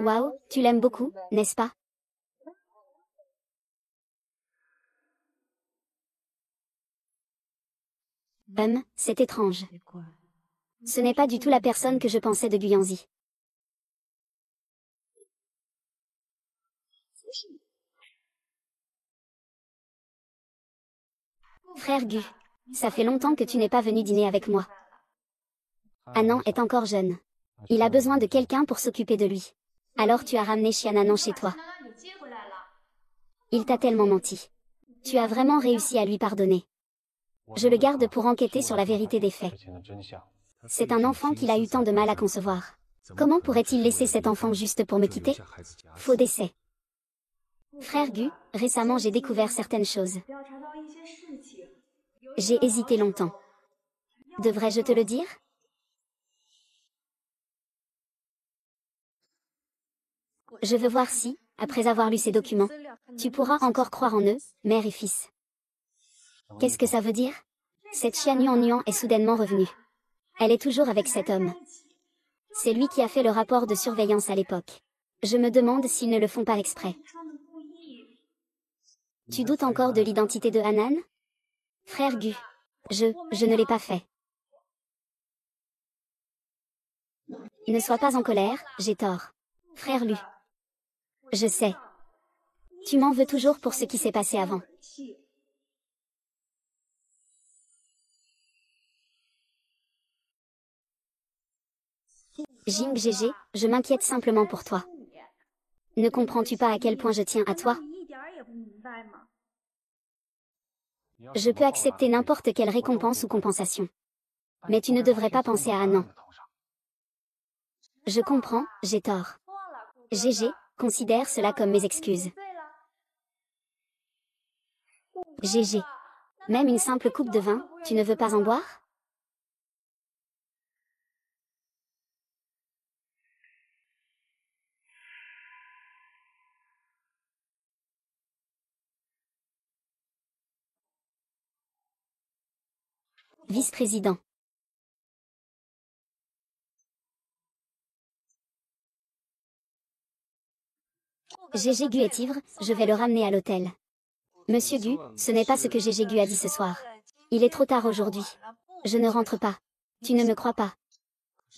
[SPEAKER 1] Waouh, tu l'aimes beaucoup, n'est-ce pas? C'est étrange. Ce n'est pas du tout la personne que je pensais de Guyanzi. Frère Gu, ça fait longtemps que tu n'es pas venu dîner avec moi. Anan est encore jeune. Il a besoin de quelqu'un pour s'occuper de lui. Alors tu as ramené Xiananan chez toi. Il t'a tellement menti. Tu as vraiment réussi à lui pardonner. Je le garde pour enquêter sur la vérité des faits. C'est un enfant qu'il a eu tant de mal à concevoir. Comment pourrait-il laisser cet enfant juste pour me quitter? Faux décès. Frère Gu, récemment j'ai découvert certaines choses. J'ai hésité longtemps. Devrais-je te le dire? Je veux voir si, après avoir lu ces documents, tu pourras encore croire en eux, mère et fils. Qu'est-ce que ça veut dire? Cette Xia Nuan est soudainement revenue. Elle est toujours avec cet homme. C'est lui qui a fait le rapport de surveillance à l'époque. Je me demande s'ils ne le font pas exprès. Tu doutes encore de l'identité de Hanan? Frère Gu. Je ne l'ai pas fait. Ne sois pas en colère, j'ai tort. Frère Lu. Je sais. Tu m'en veux toujours pour ce qui s'est passé avant. Jing Gégé, je m'inquiète simplement pour toi. Ne comprends-tu pas à quel point je tiens à toi? Je peux accepter n'importe quelle récompense ou compensation. Mais tu ne devrais pas penser à Hanan. Je comprends, j'ai tort. Gégé, considère cela comme mes excuses. Gégé. Même une simple coupe de vin, tu ne veux pas en boire? Vice-président. Gégé Gu est ivre, je vais le ramener à l'hôtel. Monsieur Gu, ce n'est pas ce que Gégé Gu a dit ce soir. Il est trop tard aujourd'hui. Je ne rentre pas. Tu ne me crois pas.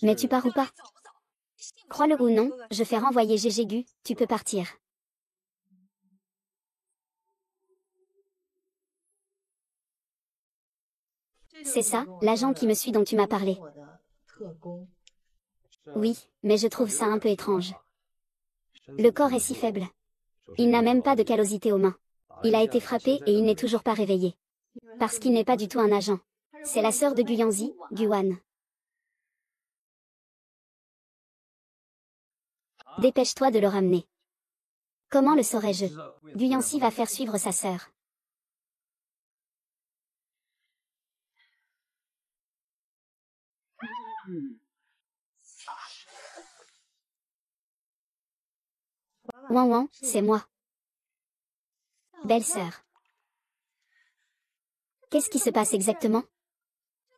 [SPEAKER 1] Mais tu pars ou pas? Crois-le ou non, je fais renvoyer Gégé Gu, tu peux partir. C'est ça, l'agent qui me suit dont tu m'as parlé. Oui, mais je trouve ça un peu étrange. Le corps est si faible. Il n'a même pas de callosité aux mains. Il a été frappé et il n'est toujours pas réveillé. Parce qu'il n'est pas du tout un agent. C'est la sœur de Guyanzi, Guan. Dépêche-toi de le ramener. Comment le saurais-je? Guyanzi va faire suivre sa sœur. Wan Wan, c'est moi. Belle-sœur. Qu'est-ce qui se passe exactement?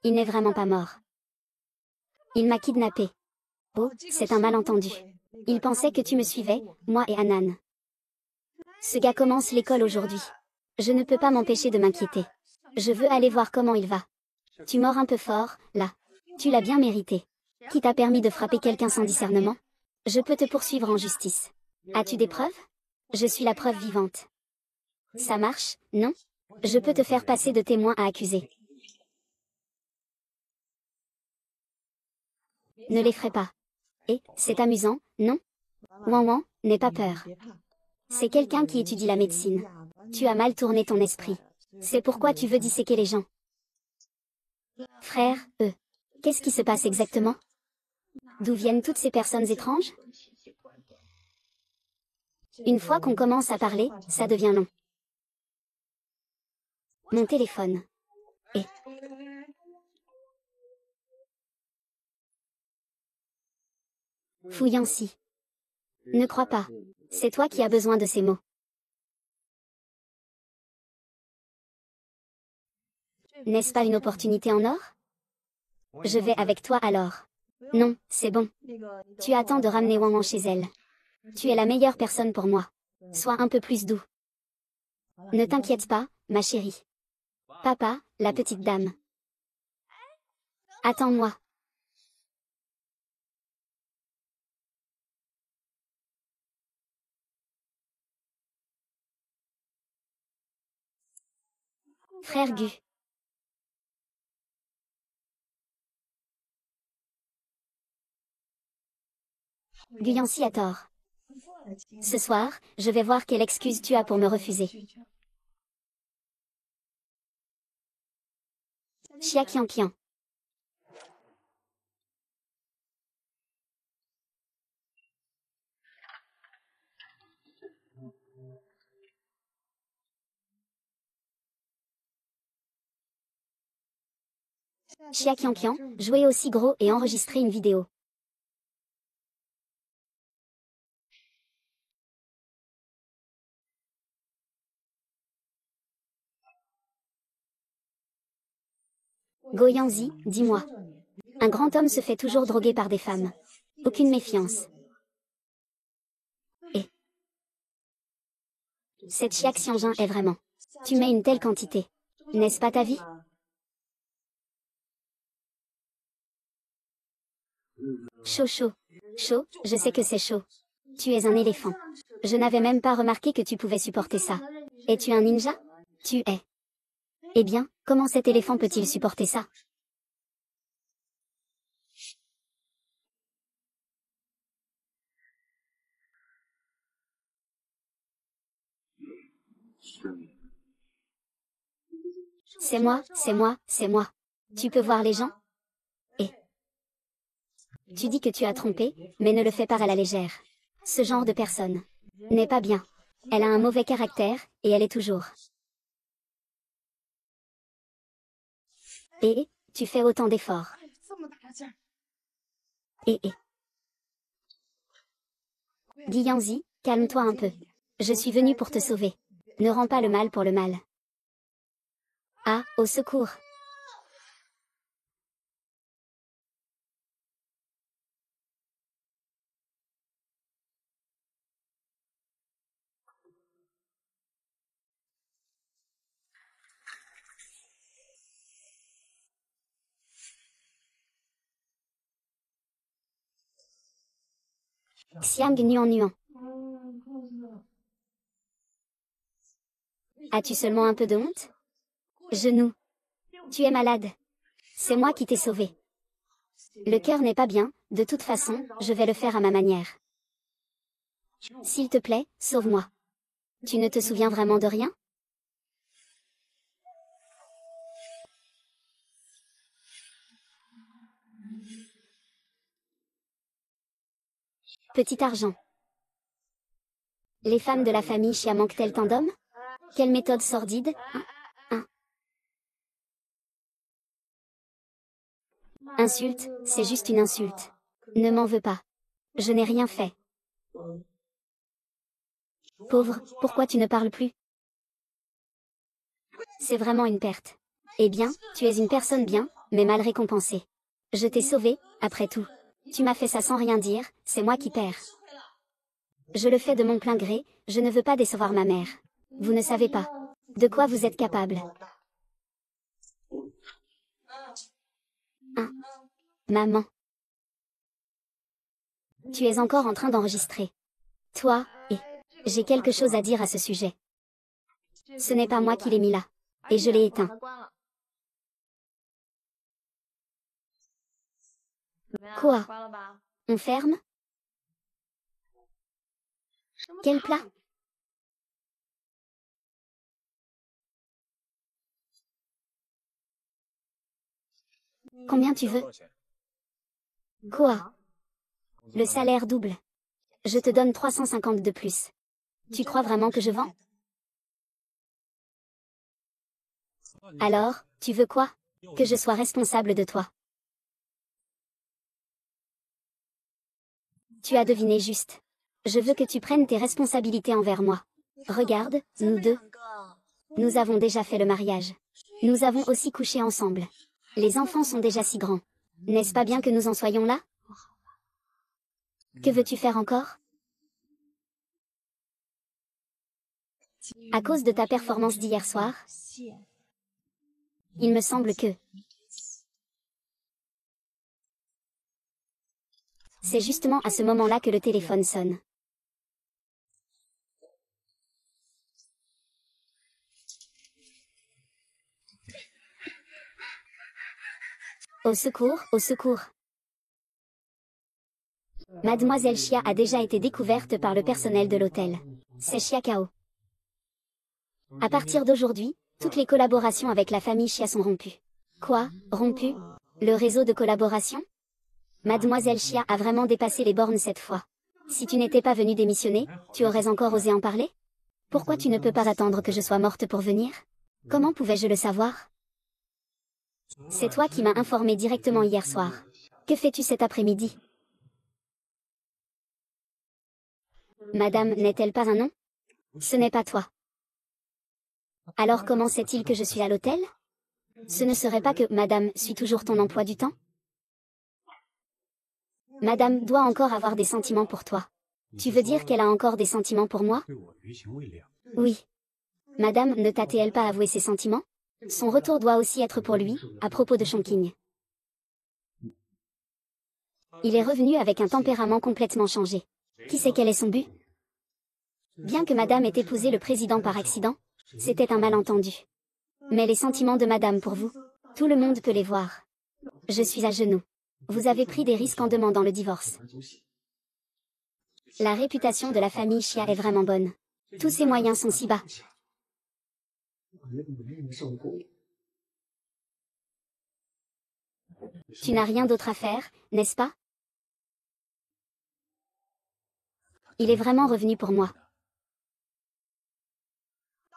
[SPEAKER 1] Il n'est vraiment pas mort. Il m'a kidnappé. Oh, c'est un malentendu. Il pensait que tu me suivais, moi et Hanan. Ce gars commence l'école aujourd'hui. Je ne peux pas m'empêcher de m'inquiéter. Je veux aller voir comment il va. Tu mords un peu fort, là. Tu l'as bien mérité. Qui t'a permis de frapper quelqu'un sans discernement? Je peux te poursuivre en justice. As-tu des preuves? Je suis la preuve vivante. Ça marche, non? Je peux te faire passer de témoin à accusé. Ne l'effraie pas. Et, c'est amusant, non? Wan Wan, n'aie pas peur. C'est quelqu'un qui étudie la médecine. Tu as mal tourné ton esprit. C'est pourquoi tu veux disséquer les gens. Frère, qu'est-ce qui se passe exactement? D'où viennent toutes ces personnes étranges? Une fois qu'on commence à parler, ça devient long. Mon téléphone. Et... Fouillancy. Ne crois pas. C'est toi qui as besoin de ces mots. N'est-ce pas une opportunité en or? Je vais avec toi alors. Non, c'est bon. Tu attends de ramener Wang chez elle. Tu es la meilleure personne pour moi. Sois un peu plus doux. Ne t'inquiète pas, ma chérie. Papa, la petite dame. Attends-moi. Frère Gu. Guyancy a tort. Ce soir, je vais voir quelle excuse tu as pour me refuser. Chia Kian Kian. Chia Kian Kian, jouer aussi gros et enregistrer une vidéo. Goyanzi, dis-moi. Un grand homme se fait toujours droguer par des femmes. Aucune méfiance. Et cette Chia Xianjin est vraiment. Tu mets une telle quantité. N'est-ce pas ta vie? Chaud chaud. Chaud, je sais que c'est chaud. Tu es un éléphant. Je n'avais même pas remarqué que tu pouvais supporter ça. Es-tu un ninja? Tu es. Eh bien, comment cet éléphant peut-il supporter ça? C'est moi, c'est moi, c'est moi. Tu peux voir les gens? Et tu dis que tu as trompé, mais ne le fais pas à la légère. Ce genre de personne n'est pas bien. Elle a un mauvais caractère, et elle est toujours. Et, tu fais autant d'efforts. Et. Guyanzi, calme-toi un peu. Je suis venu pour te sauver. Ne rends pas le mal pour le mal. Ah, au secours. Xiang Nuan Nuan. As-tu seulement un peu de honte? Genou. Tu es malade. C'est moi qui t'ai sauvé. Le cœur n'est pas bien, de toute façon, je vais le faire à ma manière. S'il te plaît, sauve-moi. Tu ne te souviens vraiment de rien? Petit argent. Les femmes de la famille Chia manquent-elles tant d'hommes? Quelle méthode sordide, hein? Insulte, c'est juste une insulte. Ne m'en veux pas. Je n'ai rien fait. Pauvre, pourquoi tu ne parles plus? C'est vraiment une perte. Eh bien, tu es une personne bien, mais mal récompensée. Je t'ai sauvé, après tout. Tu m'as fait ça sans rien dire, c'est moi qui perds. Je le fais de mon plein gré, je ne veux pas décevoir ma mère. Vous ne savez pas de quoi vous êtes capable. Hein? Maman. Tu es encore en train d'enregistrer. Toi, et j'ai quelque chose à dire à ce sujet. Ce n'est pas moi qui l'ai mis là. Et je l'ai éteint. Quoi? On ferme? Quel plat? Combien tu veux? Quoi? Le salaire double. Je te donne 350 de plus. Tu crois vraiment que je vends? Alors, tu veux quoi? Que je sois responsable de toi. Tu as deviné juste. Je veux que tu prennes tes responsabilités envers moi. Regarde, nous deux. Nous avons déjà fait le mariage. Nous avons aussi couché ensemble. Les enfants sont déjà si grands. N'est-ce pas bien que nous en soyons là? Que veux-tu faire encore? À cause de ta performance d'hier soir, il me semble que c'est justement à ce moment-là que le téléphone sonne. Au secours, au secours. Mademoiselle Chia a déjà été découverte par le personnel de l'hôtel. C'est Chia Kao. À partir d'aujourd'hui, toutes les collaborations avec la famille Chia sont rompues. Quoi, rompues? Le réseau de collaboration? Mademoiselle Chia a vraiment dépassé les bornes cette fois. Si tu n'étais pas venue démissionner, tu aurais encore osé en parler? Pourquoi tu ne peux pas attendre que je sois morte pour venir? Comment pouvais-je le savoir? C'est toi qui m'as informé directement hier soir. Que fais-tu cet après-midi? Madame n'est-elle pas un nom? Ce n'est pas toi. Alors comment sait-il que je suis à l'hôtel? Ce ne serait pas que Madame suit toujours ton emploi du temps? Madame doit encore avoir des sentiments pour toi. Tu veux dire qu'elle a encore des sentiments pour moi? Oui. Madame ne t'a-t-elle pas avoué ses sentiments? Son retour doit aussi être pour lui, à propos de Chongqing. Il est revenu avec un tempérament complètement changé. Qui sait quel est son but? Bien que Madame ait épousé le président par accident, c'était un malentendu. Mais les sentiments de Madame pour vous, tout le monde peut les voir. Je suis à genoux. Vous avez pris des risques en demandant le divorce. La réputation de la famille Chia est vraiment bonne. Tous ses moyens sont si bas. Tu n'as rien d'autre à faire, n'est-ce pas? Il est vraiment revenu pour moi.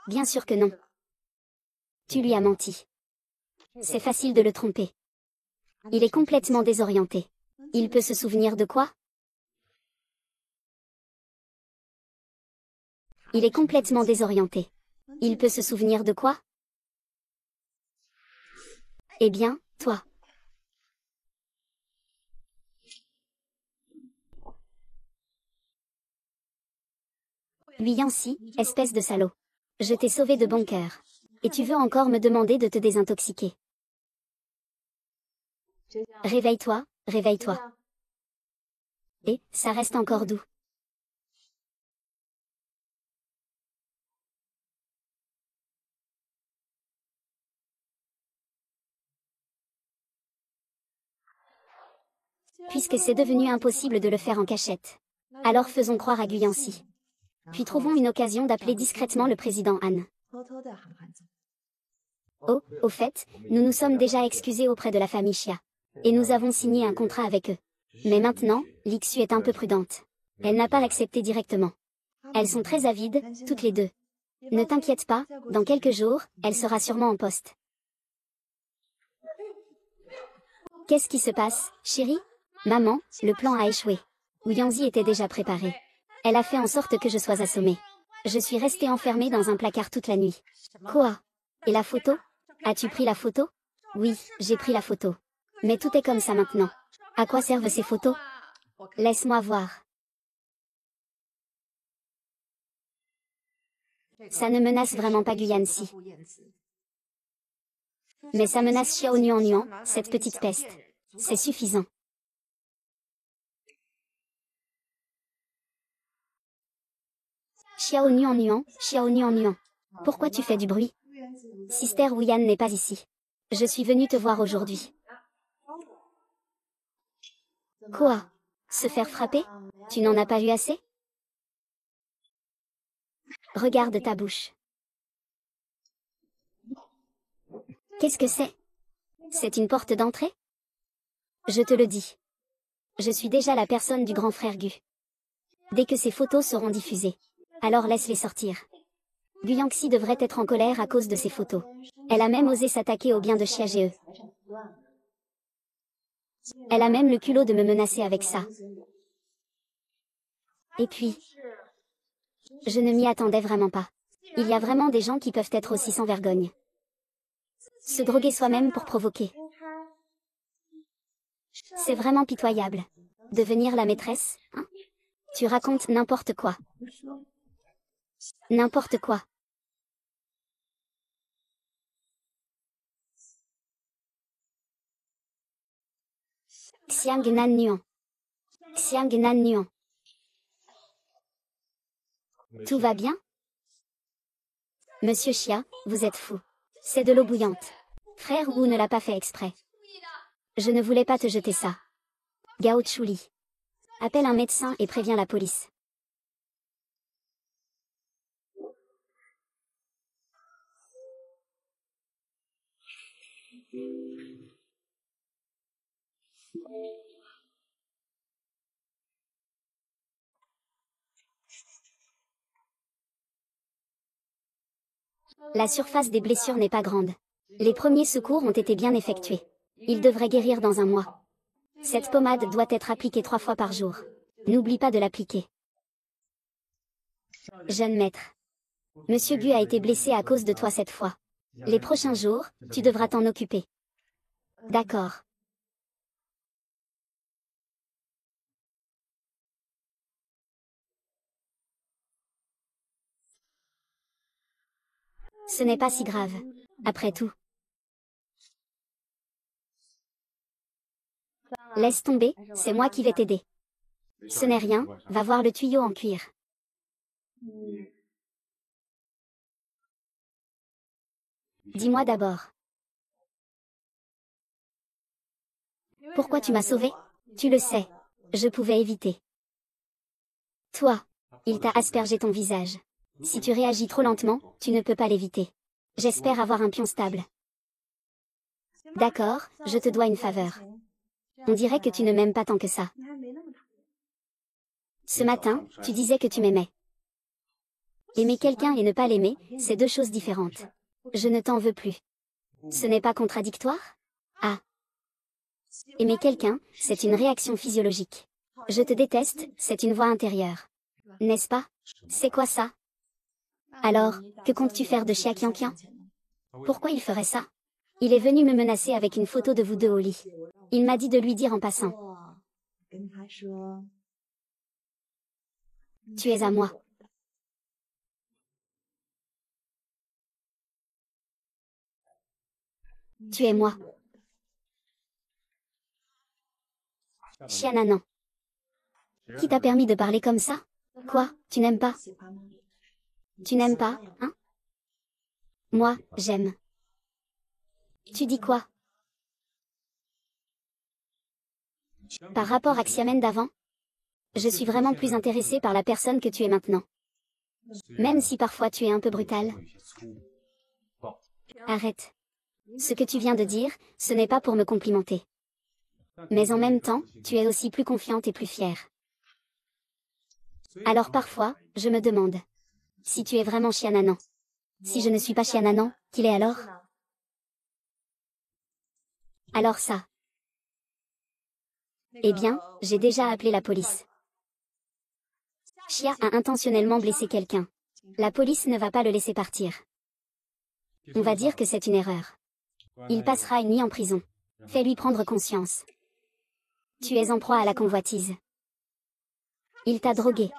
[SPEAKER 1] Bien sûr que non. Tu lui as menti. C'est facile de le tromper. Il est complètement désorienté. Il peut se souvenir de quoi? Il est complètement désorienté. Il peut se souvenir de quoi? Eh bien, toi. Lui Yancy, espèce de salaud. Je t'ai sauvé de bon cœur. Et tu veux encore me demander de te désintoxiquer. Réveille-toi, réveille-toi. Et, ça reste encore doux. Puisque c'est devenu impossible de le faire en cachette. Alors faisons croire à Guyancy. Puis trouvons une occasion d'appeler discrètement le président Han. Oh, au fait, nous nous sommes déjà excusés auprès de la famille Chia. Et nous avons signé un contrat avec eux. Mais maintenant, Lixu est un peu prudente. Elle n'a pas accepté directement. Elles sont très avides, toutes les deux. Ne t'inquiète pas, dans quelques jours, elle sera sûrement en poste. Qu'est-ce qui se passe, chérie? Maman, le plan a échoué. Ouyanzi était déjà préparée. Elle a fait en sorte que je sois assommée. Je suis restée enfermée dans un placard toute la nuit. Quoi? Et la photo? As-tu pris la photo? Oui, j'ai pris la photo. Mais tout est comme ça maintenant. À quoi servent ces photos? Laisse-moi voir. Ça ne menace vraiment pas Guyancy. Mais ça menace Xiao Nuan, cette petite peste. C'est suffisant. Xiao Nuan. Pourquoi tu fais du bruit? Sister Wuyan n'est pas ici. Je suis venue te voir aujourd'hui. Quoi? Se faire frapper? Tu n'en as pas eu assez? Regarde ta bouche. Qu'est-ce que c'est? C'est une porte d'entrée? Je te le dis. Je suis déjà la personne du grand frère Gu. Dès que ces photos seront diffusées, alors laisse-les sortir. Gu Yangxi devrait être en colère à cause de ces photos. Elle a même osé s'attaquer au bien de Xia Ge. Elle a même le culot de me menacer avec ça. Et puis, je ne m'y attendais vraiment pas. Il y a vraiment des gens qui peuvent être aussi sans vergogne. Se droguer soi-même pour provoquer. C'est vraiment pitoyable. Devenir la maîtresse, hein? Tu racontes n'importe quoi. N'importe quoi. Xiang Nan Nuan. Xiang Nan Nuan. Tout va bien? Monsieur Xia, vous êtes fou. C'est de l'eau bouillante. Frère Wu ne l'a pas fait exprès. Je ne voulais pas te jeter ça. Gao Chuli. Appelle un médecin et préviens la police. La surface des blessures n'est pas grande. Les premiers secours ont été bien effectués. Il devrait guérir dans un mois. Cette pommade doit être appliquée 3 fois par jour. N'oublie pas de l'appliquer. Jeune maître. Monsieur Gu a été blessé à cause de toi cette fois. Les prochains jours, tu devras t'en occuper. D'accord. Ce n'est pas si grave. Après tout. Laisse tomber, c'est moi qui vais t'aider. Ce n'est rien, va voir le tuyau en cuir. Dis-moi d'abord. Pourquoi tu m'as sauvé? Tu le sais. Je pouvais éviter. Toi. Il t'a aspergé ton visage. Si tu réagis trop lentement, tu ne peux pas l'éviter. J'espère avoir un pion stable. D'accord, je te dois une faveur. On dirait que tu ne m'aimes pas tant que ça. Ce matin, tu disais que tu m'aimais. Aimer quelqu'un et ne pas l'aimer, c'est deux choses différentes. Je ne t'en veux plus. Ce n'est pas contradictoire? Ah. Aimer quelqu'un, c'est une réaction physiologique. Je te déteste, c'est une voix intérieure. N'est-ce pas? C'est quoi ça? Alors, que comptes-tu faire de Xia Qianqian? Pourquoi il ferait ça? Il est venu me menacer avec une photo de vous deux au lit. Il m'a dit de lui dire en passant. Tu es à moi. Tu es moi. Xiananan. Qui t'a permis de parler comme ça? Quoi, tu n'aimes pas? Tu n'aimes pas, hein? Moi, j'aime. Tu dis quoi? Par rapport à Xiamen d'avant? Je suis vraiment plus intéressée par la personne que tu es maintenant. Même si parfois tu es un peu brutal. Arrête. Ce que tu viens de dire, ce n'est pas pour me complimenter. Mais en même temps, tu es aussi plus confiante et plus fière. Alors parfois, je me demande. Si tu es vraiment Xiananan. Si je ne suis pas Xiananan, qu'il est alors? Alors ça. Eh bien, j'ai déjà appelé la police. Xia a intentionnellement blessé quelqu'un. La police ne va pas le laisser partir. On va dire que c'est une erreur. Il passera une nuit en prison. Fais-lui prendre conscience. Tu es en proie à la convoitise. Il t'a drogué.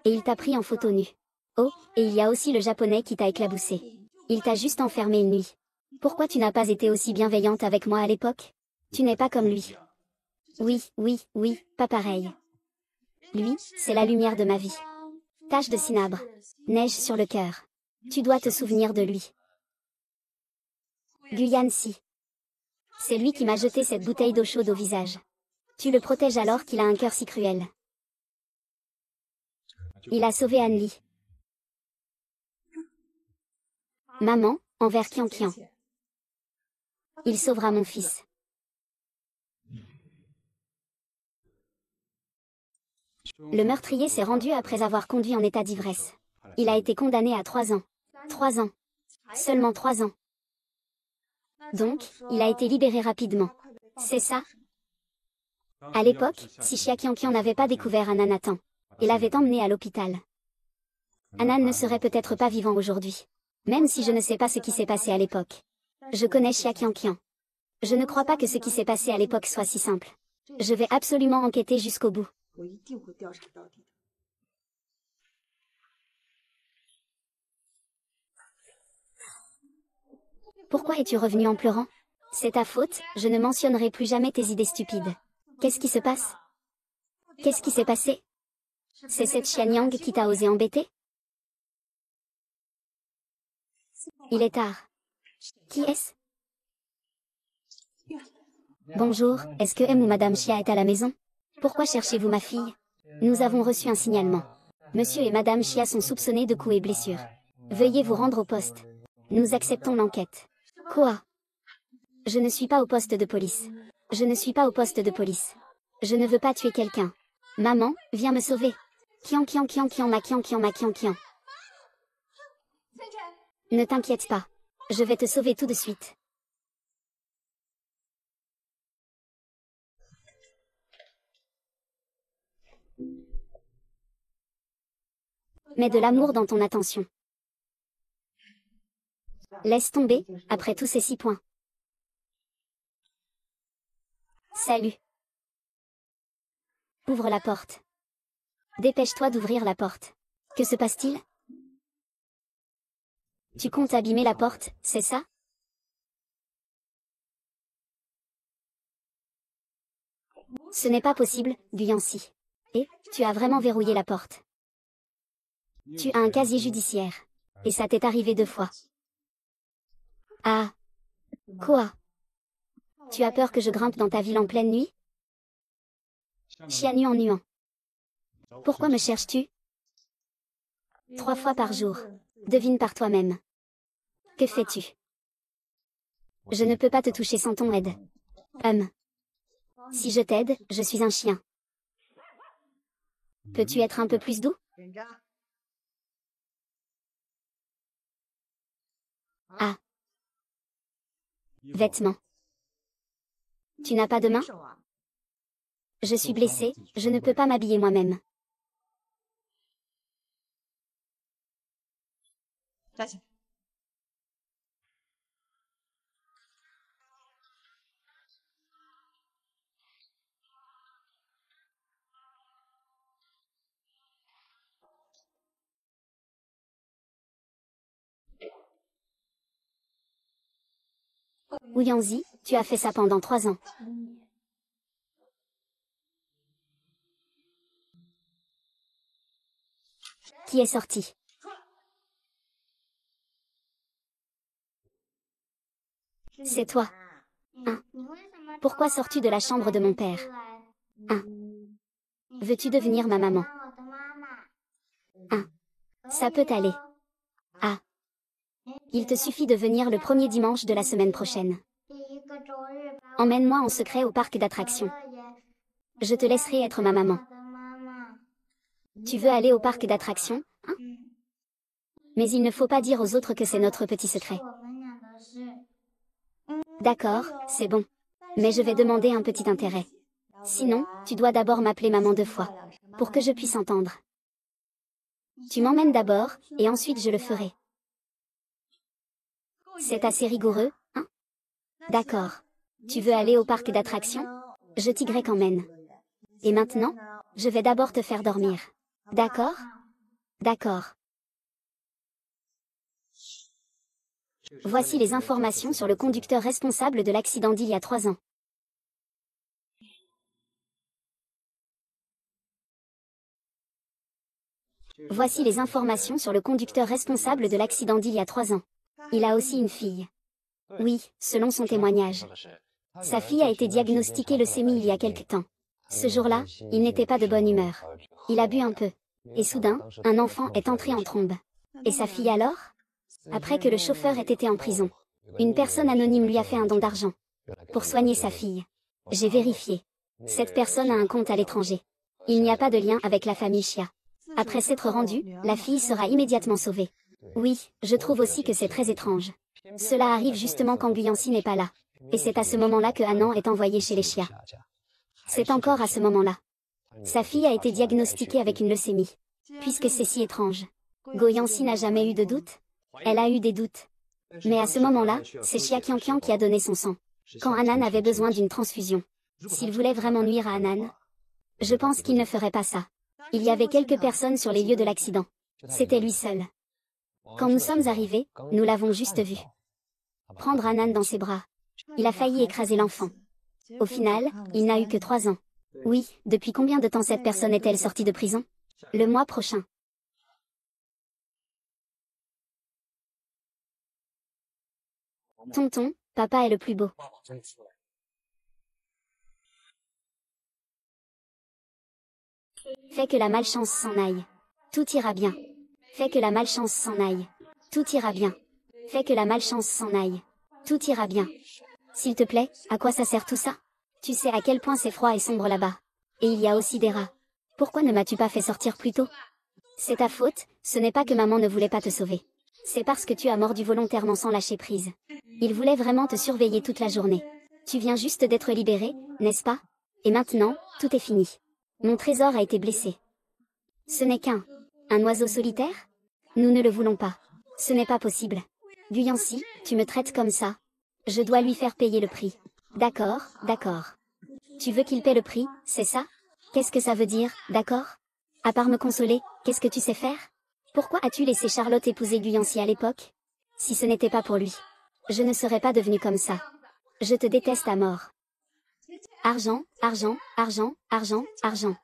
[SPEAKER 1] Et il t'a pris en photo nue. Oh, et il y a aussi le japonais qui t'a éclaboussé. Il t'a juste enfermé une nuit. Pourquoi tu n'as pas été aussi bienveillante avec moi à l'époque? Tu n'es pas comme lui. Oui, pas pareil. Lui, c'est la lumière de ma vie. Tache de cinabre. Neige sur le cœur. Tu dois te souvenir de lui. Guyan Si. C'est lui qui m'a jeté cette bouteille d'eau chaude au visage. Tu le protèges alors qu'il a un cœur si cruel. Il a sauvé Anne-Li. Maman, envers Qianqian. Il sauvera mon fils. Le meurtrier s'est rendu après avoir conduit en état d'ivresse. Il a été condamné à 3 ans. 3 ans. Seulement 3 ans. Donc, il a été libéré rapidement. C'est ça? À l'époque, si Chia Qianqian n'avait pas découvert Anna Nathan et l'avait emmené à l'hôpital, Anna ne serait peut-être pas vivant aujourd'hui. Même si je ne sais pas ce qui s'est passé à l'époque. Je connais Chia Qianqian. Je ne crois pas que ce qui s'est passé à l'époque soit si simple. Je vais absolument enquêter jusqu'au bout. Pourquoi es-tu revenu en pleurant? C'est ta faute, je ne mentionnerai plus jamais tes idées stupides. Qu'est-ce qui se passe? Qu'est-ce qui s'est passé? C'est cette Xianyang qui t'a osé embêter? Il est tard. Qui est-ce? Bonjour, est-ce que M ou Madame Chia est à la maison? Pourquoi cherchez-vous ma fille? Nous avons reçu un signalement. Monsieur et Madame Chia sont soupçonnés de coups et blessures. Veuillez vous rendre au poste. Nous acceptons l'enquête. Quoi? Je ne suis pas au poste de police. Je ne suis pas au poste de police. Je ne veux pas tuer quelqu'un. Maman, viens me sauver. Kian kian kian kian ma kian kian ma kian kian. Ne t'inquiète pas. Je vais te sauver tout de suite. Mets de l'amour dans ton attention. Laisse tomber, après tous ces 6 points. Salut. Ouvre la porte. Dépêche-toi d'ouvrir la porte. Que se passe-t-il? Tu comptes abîmer la porte, c'est ça? Ce n'est pas possible, Guyancy. Et, tu as vraiment verrouillé la porte. Tu as un casier judiciaire. Et ça t'est arrivé 2 fois. Ah. Quoi? Tu as peur que je grimpe dans ta ville en pleine nuit? Xianyuan Nuan. Pourquoi me cherches-tu? 3 fois par jour. Devine par toi-même. Que fais-tu? Je ne peux pas te toucher sans ton aide. Si je t'aide, je suis un chien. Peux-tu être un peu plus doux? Ah. Vêtements. Tu n'as pas de main? Je suis blessée, je ne peux pas m'habiller moi-même. Ouyanzi, tu as fait ça pendant 3 ans. Qui est sorti? C'est toi. Pourquoi sors-tu de la chambre de mon père? Veux-tu devenir ma maman? Ça peut aller. Il te suffit de venir le premier dimanche de la semaine prochaine. Emmène-moi en secret au parc d'attractions. Je te laisserai être ma maman. Tu veux aller au parc d'attractions, hein? Mais il ne faut pas dire aux autres que c'est notre petit secret. D'accord, c'est bon. Mais je vais demander un petit intérêt. Sinon, tu dois d'abord m'appeler maman 2 fois, pour que je puisse entendre. Tu m'emmènes d'abord, et ensuite je le ferai. C'est assez rigoureux, hein? D'accord. Tu veux aller au parc d'attractions? Je t'y emmène. Et maintenant, je vais d'abord te faire dormir. D'accord? D'accord. Voici les informations sur le conducteur responsable de l'accident d'il y a 3 ans. Voici les informations sur le conducteur responsable de l'accident d'il y a 3 ans. Il a aussi une fille. Oui, selon son témoignage. Sa fille a été diagnostiquée leucémie il y a quelque temps. Ce jour-là, il n'était pas de bonne humeur. Il a bu un peu. Et soudain, un enfant est entré en trombe. Et sa fille alors? Après que le chauffeur ait été en prison, une personne anonyme lui a fait un don d'argent pour soigner sa fille. J'ai vérifié. Cette personne a un compte à l'étranger. Il n'y a pas de lien avec la famille Xia. Après s'être rendue, la fille sera immédiatement sauvée. Oui, je trouve aussi que c'est très étrange. Cela arrive justement quand Guyanxi n'est pas là. Et c'est à ce moment-là que Hanan est envoyé chez les Xia. C'est encore à ce moment-là. Sa fille a été diagnostiquée avec une leucémie. Puisque c'est si étrange. Guyanxi n'a jamais eu de doute? Elle a eu des doutes. Mais à ce moment-là, c'est Xia Qianqian qui a donné son sang. Quand Hanan avait besoin d'une transfusion. S'il voulait vraiment nuire à Hanan, je pense qu'il ne ferait pas ça. Il y avait quelques personnes sur les lieux de l'accident. C'était lui seul. Quand nous sommes arrivés, nous l'avons juste vu prendre Hanan dans ses bras. Il a failli écraser l'enfant. Au final, il n'a eu que 3 ans. Oui, depuis combien de temps cette personne est-elle sortie de prison? Le mois prochain. Tonton, papa est le plus beau. Fais que la malchance s'en aille. Tout ira bien. Fais que la malchance s'en aille. Tout ira bien. Fais que la malchance s'en aille. Tout ira bien. S'il te plaît, à quoi ça sert tout ça? Tu sais à quel point c'est froid et sombre là-bas. Et il y a aussi des rats. Pourquoi ne m'as-tu pas fait sortir plus tôt? C'est ta faute, ce n'est pas que maman ne voulait pas te sauver. C'est parce que tu as mordu volontairement sans lâcher prise. Il voulait vraiment te surveiller toute la journée. Tu viens juste d'être libéré, n'est-ce pas? Et maintenant, tout est fini. Mon trésor a été blessé. Ce n'est qu'un oiseau solitaire? Nous ne le voulons pas. Ce n'est pas possible. Guyanxi, tu me traites comme ça. Je dois lui faire payer le prix. D'accord, d'accord. Tu veux qu'il paie le prix, c'est ça? Qu'est-ce que ça veut dire, d'accord? À part me consoler, qu'est-ce que tu sais faire? Pourquoi as-tu laissé Charlotte épouser Guyanxi à l'époque? Si ce n'était pas pour lui, je ne serais pas devenue comme ça. Je te déteste à mort. Argent, argent, argent, argent, argent.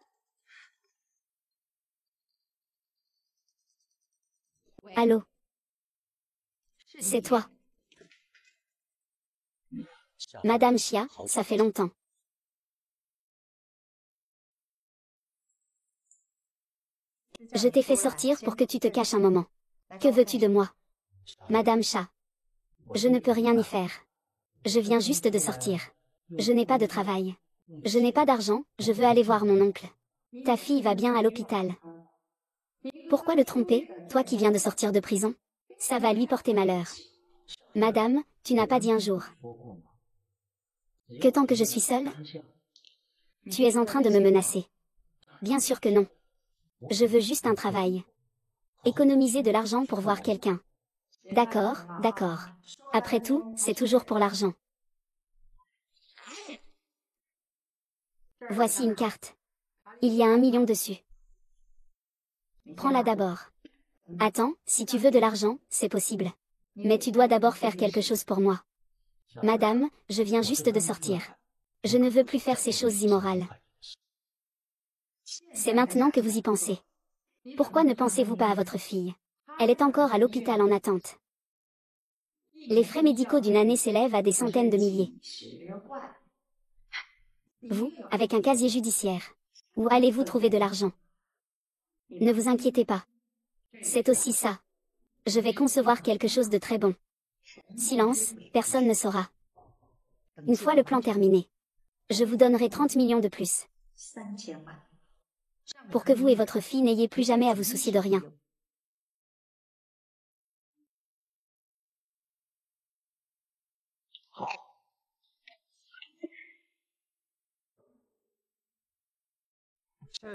[SPEAKER 1] Allô? C'est toi. Madame Xia, ça fait longtemps. Je t'ai fait sortir pour que tu te caches un moment. Que veux-tu de moi? Madame Xia. Je ne peux rien y faire. Je viens juste de sortir. Je n'ai pas de travail. Je n'ai pas d'argent, je veux aller voir mon oncle. Ta fille va bien à l'hôpital. Pourquoi le tromper, toi qui viens de sortir de prison? Ça va lui porter malheur. Madame, tu n'as pas dit un jour. Que tant que je suis seule? Tu es en train de me menacer. Bien sûr que non. Je veux juste un travail. Économiser de l'argent pour voir quelqu'un. D'accord, d'accord. Après tout, c'est toujours pour l'argent. Voici une carte. Il y a 1 million dessus. Prends-la d'abord. Attends, si tu veux de l'argent, c'est possible. Mais tu dois d'abord faire quelque chose pour moi. Madame, je viens juste de sortir. Je ne veux plus faire ces choses immorales. C'est maintenant que vous y pensez. Pourquoi ne pensez-vous pas à votre fille? Elle est encore à l'hôpital en attente. Les frais médicaux d'une année s'élèvent à des centaines de milliers. Vous, avec un casier judiciaire. Où allez-vous trouver de l'argent? Ne vous inquiétez pas. C'est aussi ça. Je vais concevoir quelque chose de très bon. Silence, personne ne saura. Une fois le plan terminé, je vous donnerai 30 millions de plus. Pour que vous et votre fille n'ayez plus jamais à vous soucier de rien.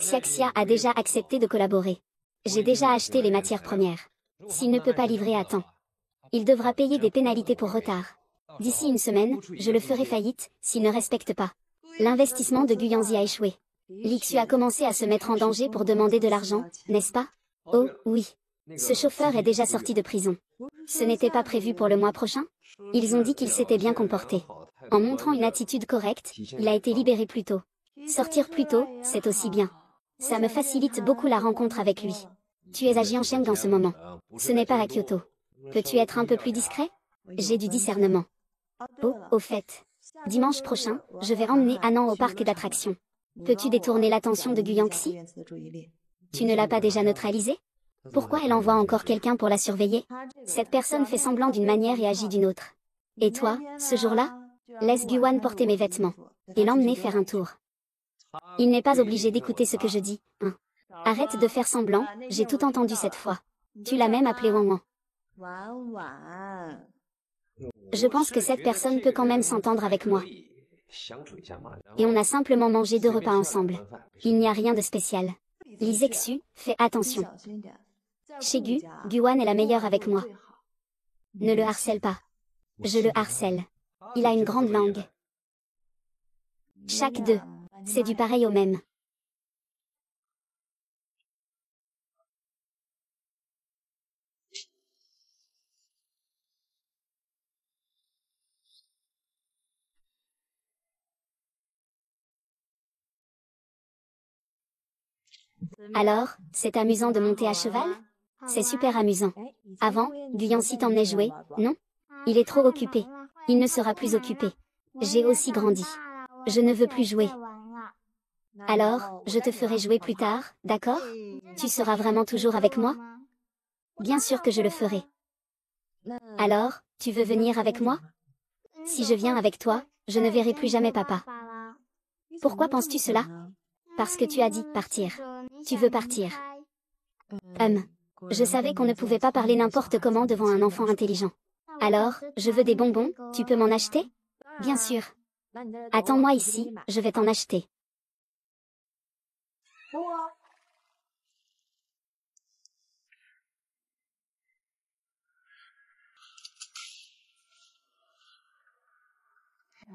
[SPEAKER 1] Xiaxia a déjà accepté de collaborer. J'ai déjà acheté les matières premières. S'il ne peut pas livrer à temps, il devra payer des pénalités pour retard. D'ici une semaine, je le ferai faillite, s'il ne respecte pas. L'investissement de Guyanxi a échoué. Lixu a commencé à se mettre en danger pour demander de l'argent, n'est-ce pas? Oh, oui. Ce chauffeur est déjà sorti de prison. Ce n'était pas prévu pour le mois prochain? Ils ont dit qu'il s'était bien comporté. En montrant une attitude correcte, il a été libéré plus tôt. Sortir plus tôt, c'est aussi bien. Ça me facilite beaucoup la rencontre avec lui. Tu es à Jiansheng en ce moment. Ce n'est pas à Kyoto. Peux-tu être un peu plus discret? J'ai du discernement. Oh, au fait. Dimanche prochain, je vais emmener Hanan au parc d'attractions. Peux-tu détourner l'attention de Guyanxi? Tu ne l'as pas déjà neutralisée? Pourquoi elle envoie encore quelqu'un pour la surveiller? Cette personne fait semblant d'une manière et agit d'une autre. Et toi, ce jour-là? Laisse Guan porter mes vêtements. Et l'emmener faire un tour. Il n'est pas obligé d'écouter ce que je dis, hein. Arrête de faire semblant, j'ai tout entendu cette fois. Tu l'as même appelé Wan Wan. Je pense que cette personne peut quand même s'entendre avec moi. Et on a simplement mangé 2 repas ensemble. Il n'y a rien de spécial. Li Zexu, fais attention. Chez Guan est la meilleure avec moi. Ne le harcèle pas. Je le harcèle. Il a une grande langue. Chaque 2. C'est du pareil au même. Alors, c'est amusant de monter à cheval? C'est super amusant. Avant, Guyancy t'emmenait jouer, non? Il est trop occupé. Il ne sera plus occupé. J'ai aussi grandi. Je ne veux plus jouer. Alors, je te ferai jouer plus tard, d'accord? Tu seras vraiment toujours avec moi? Bien sûr que je le ferai. Alors, tu veux venir avec moi? Si je viens avec toi, je ne verrai plus jamais papa. Pourquoi penses-tu cela? Parce que tu as dit partir. Tu veux partir. Je savais qu'on ne pouvait pas parler n'importe comment devant un enfant intelligent. Alors, je veux des bonbons, tu peux m'en acheter? Bien sûr. Attends-moi ici, je vais t'en acheter.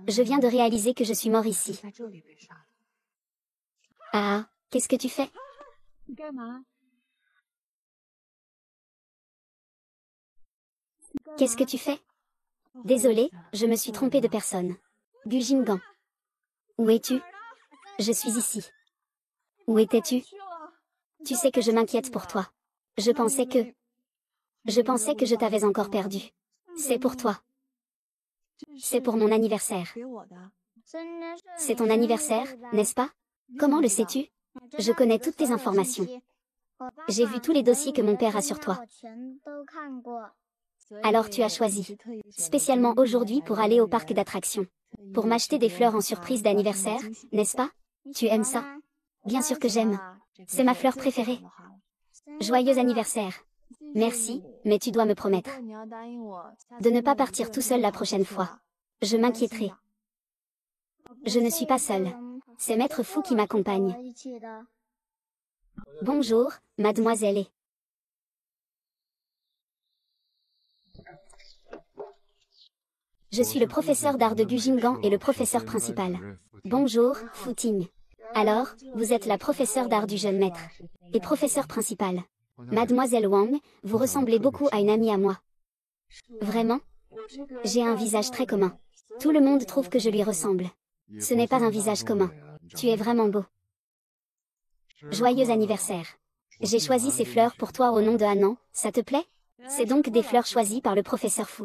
[SPEAKER 1] Je viens de réaliser que je suis mort ici. Ah, qu'est-ce que tu fais? Qu'est-ce que tu fais? Désolé, je me suis trompée de personne. Gujingan. Où es-tu? Je suis ici. Où étais-tu? Tu sais que je m'inquiète pour toi. Je pensais que je t'avais encore perdu. C'est pour toi. C'est pour mon anniversaire. C'est ton anniversaire, n'est-ce pas? Comment le sais-tu? Je connais toutes tes informations. J'ai vu tous les dossiers que mon père a sur toi. Alors tu as choisi, spécialement aujourd'hui pour aller au parc d'attractions. Pour m'acheter des fleurs en surprise d'anniversaire, n'est-ce pas? Tu aimes ça? Bien sûr que j'aime. C'est ma fleur préférée. Joyeux anniversaire. Merci, mais tu dois me promettre de ne pas partir tout seul la prochaine fois. Je m'inquiéterai. Je ne suis pas seule. C'est Maître Fu qui m'accompagne. Bonjour, mademoiselle. Je suis le professeur d'art de Gujingan et le professeur principal. Bonjour, Fu Ting. Alors, vous êtes la professeure d'art du jeune maître. Et professeur principal. Mademoiselle Wang, vous ressemblez beaucoup à une amie à moi. Vraiment? J'ai un visage très commun. Tout le monde trouve que je lui ressemble. Ce n'est pas un visage commun. Tu es vraiment beau. Joyeux anniversaire. J'ai choisi ces fleurs pour toi au nom de Hanan, ça te plaît? C'est donc des fleurs choisies par le professeur Fu.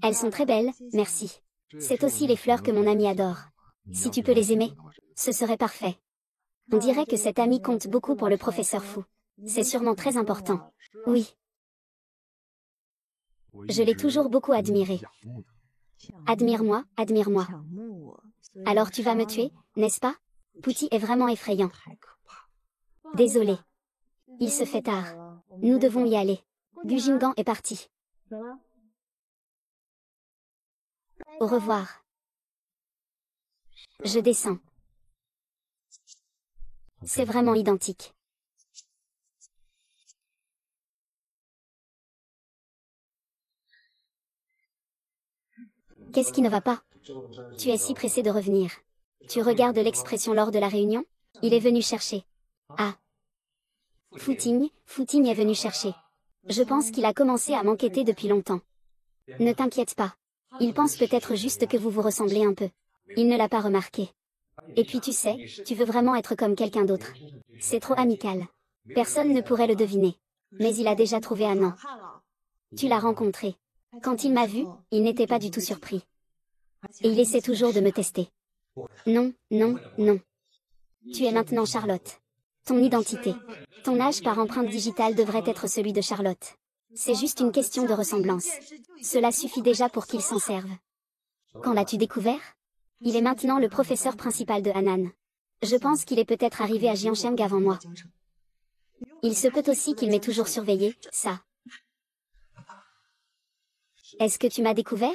[SPEAKER 1] Elles sont très belles, merci. C'est aussi les fleurs que mon ami adore. Si tu peux les aimer, ce serait parfait. On dirait que cet ami compte beaucoup pour le professeur Fu. C'est sûrement très important. Oui. Je l'ai toujours beaucoup admiré. Admire-moi, admire-moi. Alors tu vas me tuer, n'est-ce pas? Pouty est vraiment effrayant. Désolé. Il se fait tard. Nous devons y aller. Gujingan est parti. Au revoir. Je descends. C'est vraiment identique. Qu'est-ce qui ne va pas? Tu es si pressé de revenir. Tu regardes l'expression lors de la réunion? Il est venu chercher. Ah. Footing est venu chercher. Je pense qu'il a commencé à m'enquêter depuis longtemps. Ne t'inquiète pas. Il pense peut-être juste que vous vous ressemblez un peu. Il ne l'a pas remarqué. Et puis tu sais, tu veux vraiment être comme quelqu'un d'autre. C'est trop amical. Personne ne pourrait le deviner. Mais il a déjà trouvé Hanan. Tu l'as rencontré. Quand il m'a vu, il n'était pas du tout surpris. Et il essaie toujours de me tester. Non, non, non. Tu es maintenant Charlotte. Ton identité. Ton âge par empreinte digitale devrait être celui de Charlotte. C'est juste une question de ressemblance. Cela suffit déjà pour qu'il s'en serve. Quand l'as-tu découvert? Il est maintenant le professeur principal de Hanan. Je pense qu'il est peut-être arrivé à Jiansheng avant moi. Il se peut aussi qu'il m'ait toujours surveillé, ça. Est-ce que tu m'as découvert?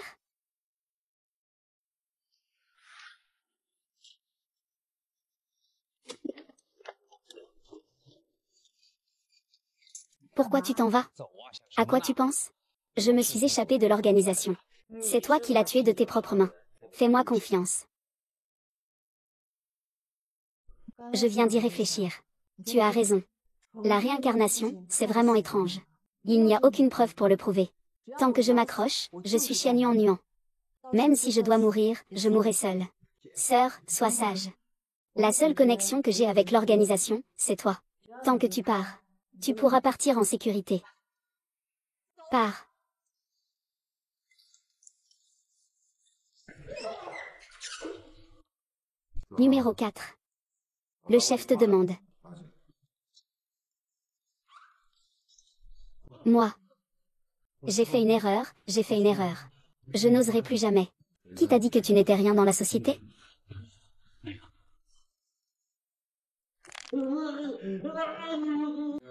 [SPEAKER 1] Pourquoi tu t'en vas? À quoi tu penses? Je me suis échappée de l'organisation. C'est toi qui l'as tué de tes propres mains. Fais-moi confiance. Je viens d'y réfléchir. Tu as raison. La réincarnation, c'est vraiment étrange. Il n'y a aucune preuve pour le prouver. Tant que je m'accroche, je suis Xianyuan. Même si je dois mourir, je mourrai seule. Sœur, sois sage. La seule connexion que j'ai avec l'organisation, c'est toi. Tant que tu pars, tu pourras partir en sécurité. Pars. Numéro 4. Le chef te demande. Moi. J'ai fait une erreur, j'ai fait une erreur. Je n'oserai plus jamais. Qui t'a dit que tu n'étais rien dans la société?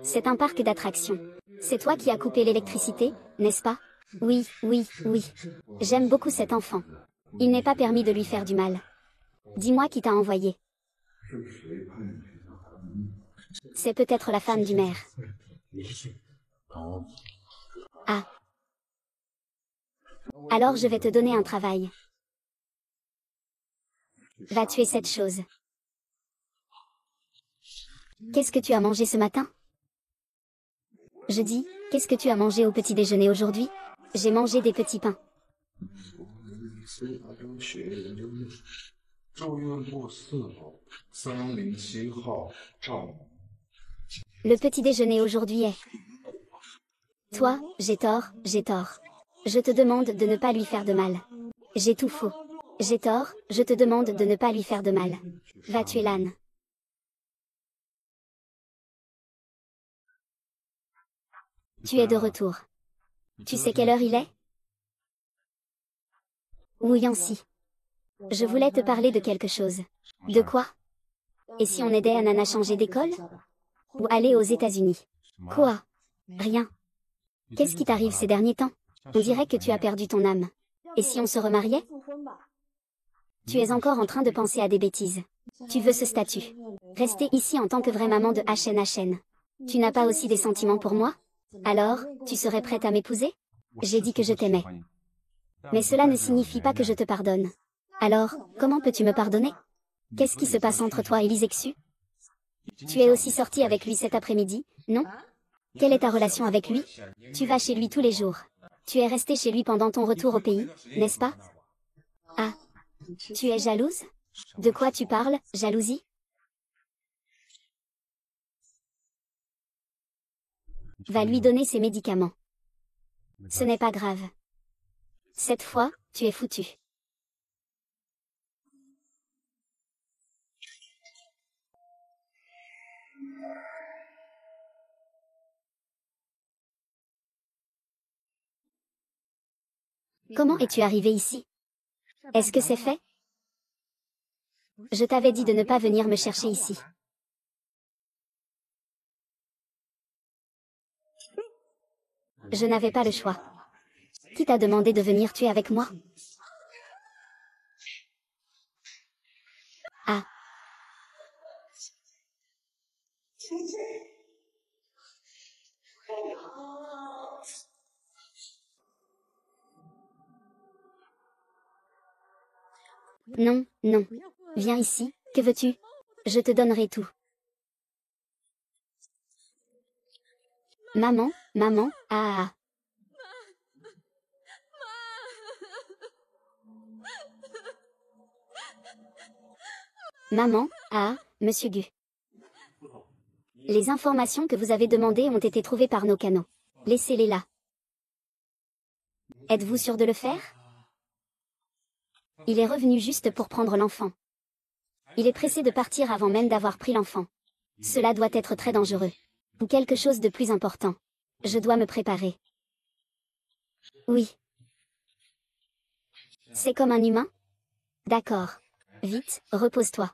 [SPEAKER 1] C'est un parc d'attractions. C'est toi qui as coupé l'électricité, n'est-ce pas? Oui, oui, oui. J'aime beaucoup cet enfant. Il n'est pas permis de lui faire du mal. Dis-moi qui t'a envoyé. C'est peut-être la femme du maire. Ah. Alors je vais te donner un travail. Va tuer cette chose. Qu'est-ce que tu as mangé ce matin? Je dis, qu'est-ce que tu as mangé au petit déjeuner aujourd'hui? J'ai mangé des petits pains. Le petit déjeuner aujourd'hui est... Toi, j'ai tort, j'ai tort. Je te demande de ne pas lui faire de mal. J'ai tout faux. J'ai tort, je te demande de ne pas lui faire de mal. Va tuer l'âne. Tu es de retour. Tu sais quelle heure il est? Wu Yanxi. Je voulais te parler de quelque chose. De quoi? Et si on aidait Anna à changer d'école? Ou aller aux États-Unis? Quoi? Rien. Qu'est-ce qui t'arrive ces derniers temps? On dirait que tu as perdu ton âme. Et si on se remariait? Tu es encore en train de penser à des bêtises. Tu veux ce statut. Rester ici en tant que vraie maman de HN. Tu n'as pas aussi des sentiments pour moi? Alors, tu serais prête à m'épouser? J'ai dit que je t'aimais. Mais cela ne signifie pas que je te pardonne. Alors, comment peux-tu me pardonner? Qu'est-ce qui se passe entre toi et Lisexu? Tu es aussi sorti avec lui cet après-midi, non? Quelle est ta relation avec lui? Tu vas chez lui tous les jours. Tu es resté chez lui pendant ton retour au pays, n'est-ce pas? Ah. Tu es jalouse? De quoi tu parles, jalousie? Va lui donner ses médicaments. Ce n'est pas grave. Cette fois, tu es foutu. Comment es-tu arrivé ici? Est-ce que c'est fait? Je t'avais dit de ne pas venir me chercher ici. Je n'avais pas le choix. Qui t'a demandé de venir tuer avec moi? Ah. Non, non. Viens ici, que veux-tu? Je te donnerai tout. Maman, maman, ah ah. Maman, ah, Monsieur Gu. Les informations que vous avez demandées ont été trouvées par nos canaux. Laissez-les là. Êtes-vous sûr de le faire? Il est revenu juste pour prendre l'enfant. Il est pressé de partir avant même d'avoir pris l'enfant. Cela doit être très dangereux. Ou quelque chose de plus important. Je dois me préparer. Oui. C'est comme un humain? D'accord. Vite, repose-toi.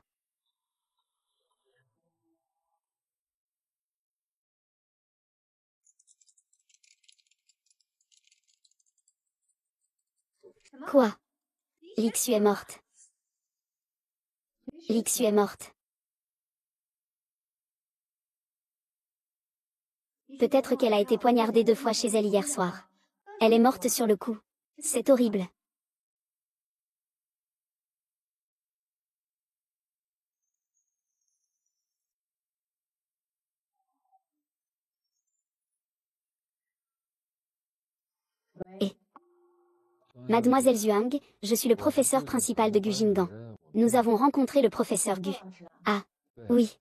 [SPEAKER 1] Quoi? Lixu est morte. Lixu est morte. Peut-être qu'elle a été poignardée 2 fois chez elle hier soir. Elle est morte sur le coup. C'est horrible. Et Mademoiselle Zhuang, je suis le professeur principal de Gujingan. Nous avons rencontré le professeur Gu. Ah, oui.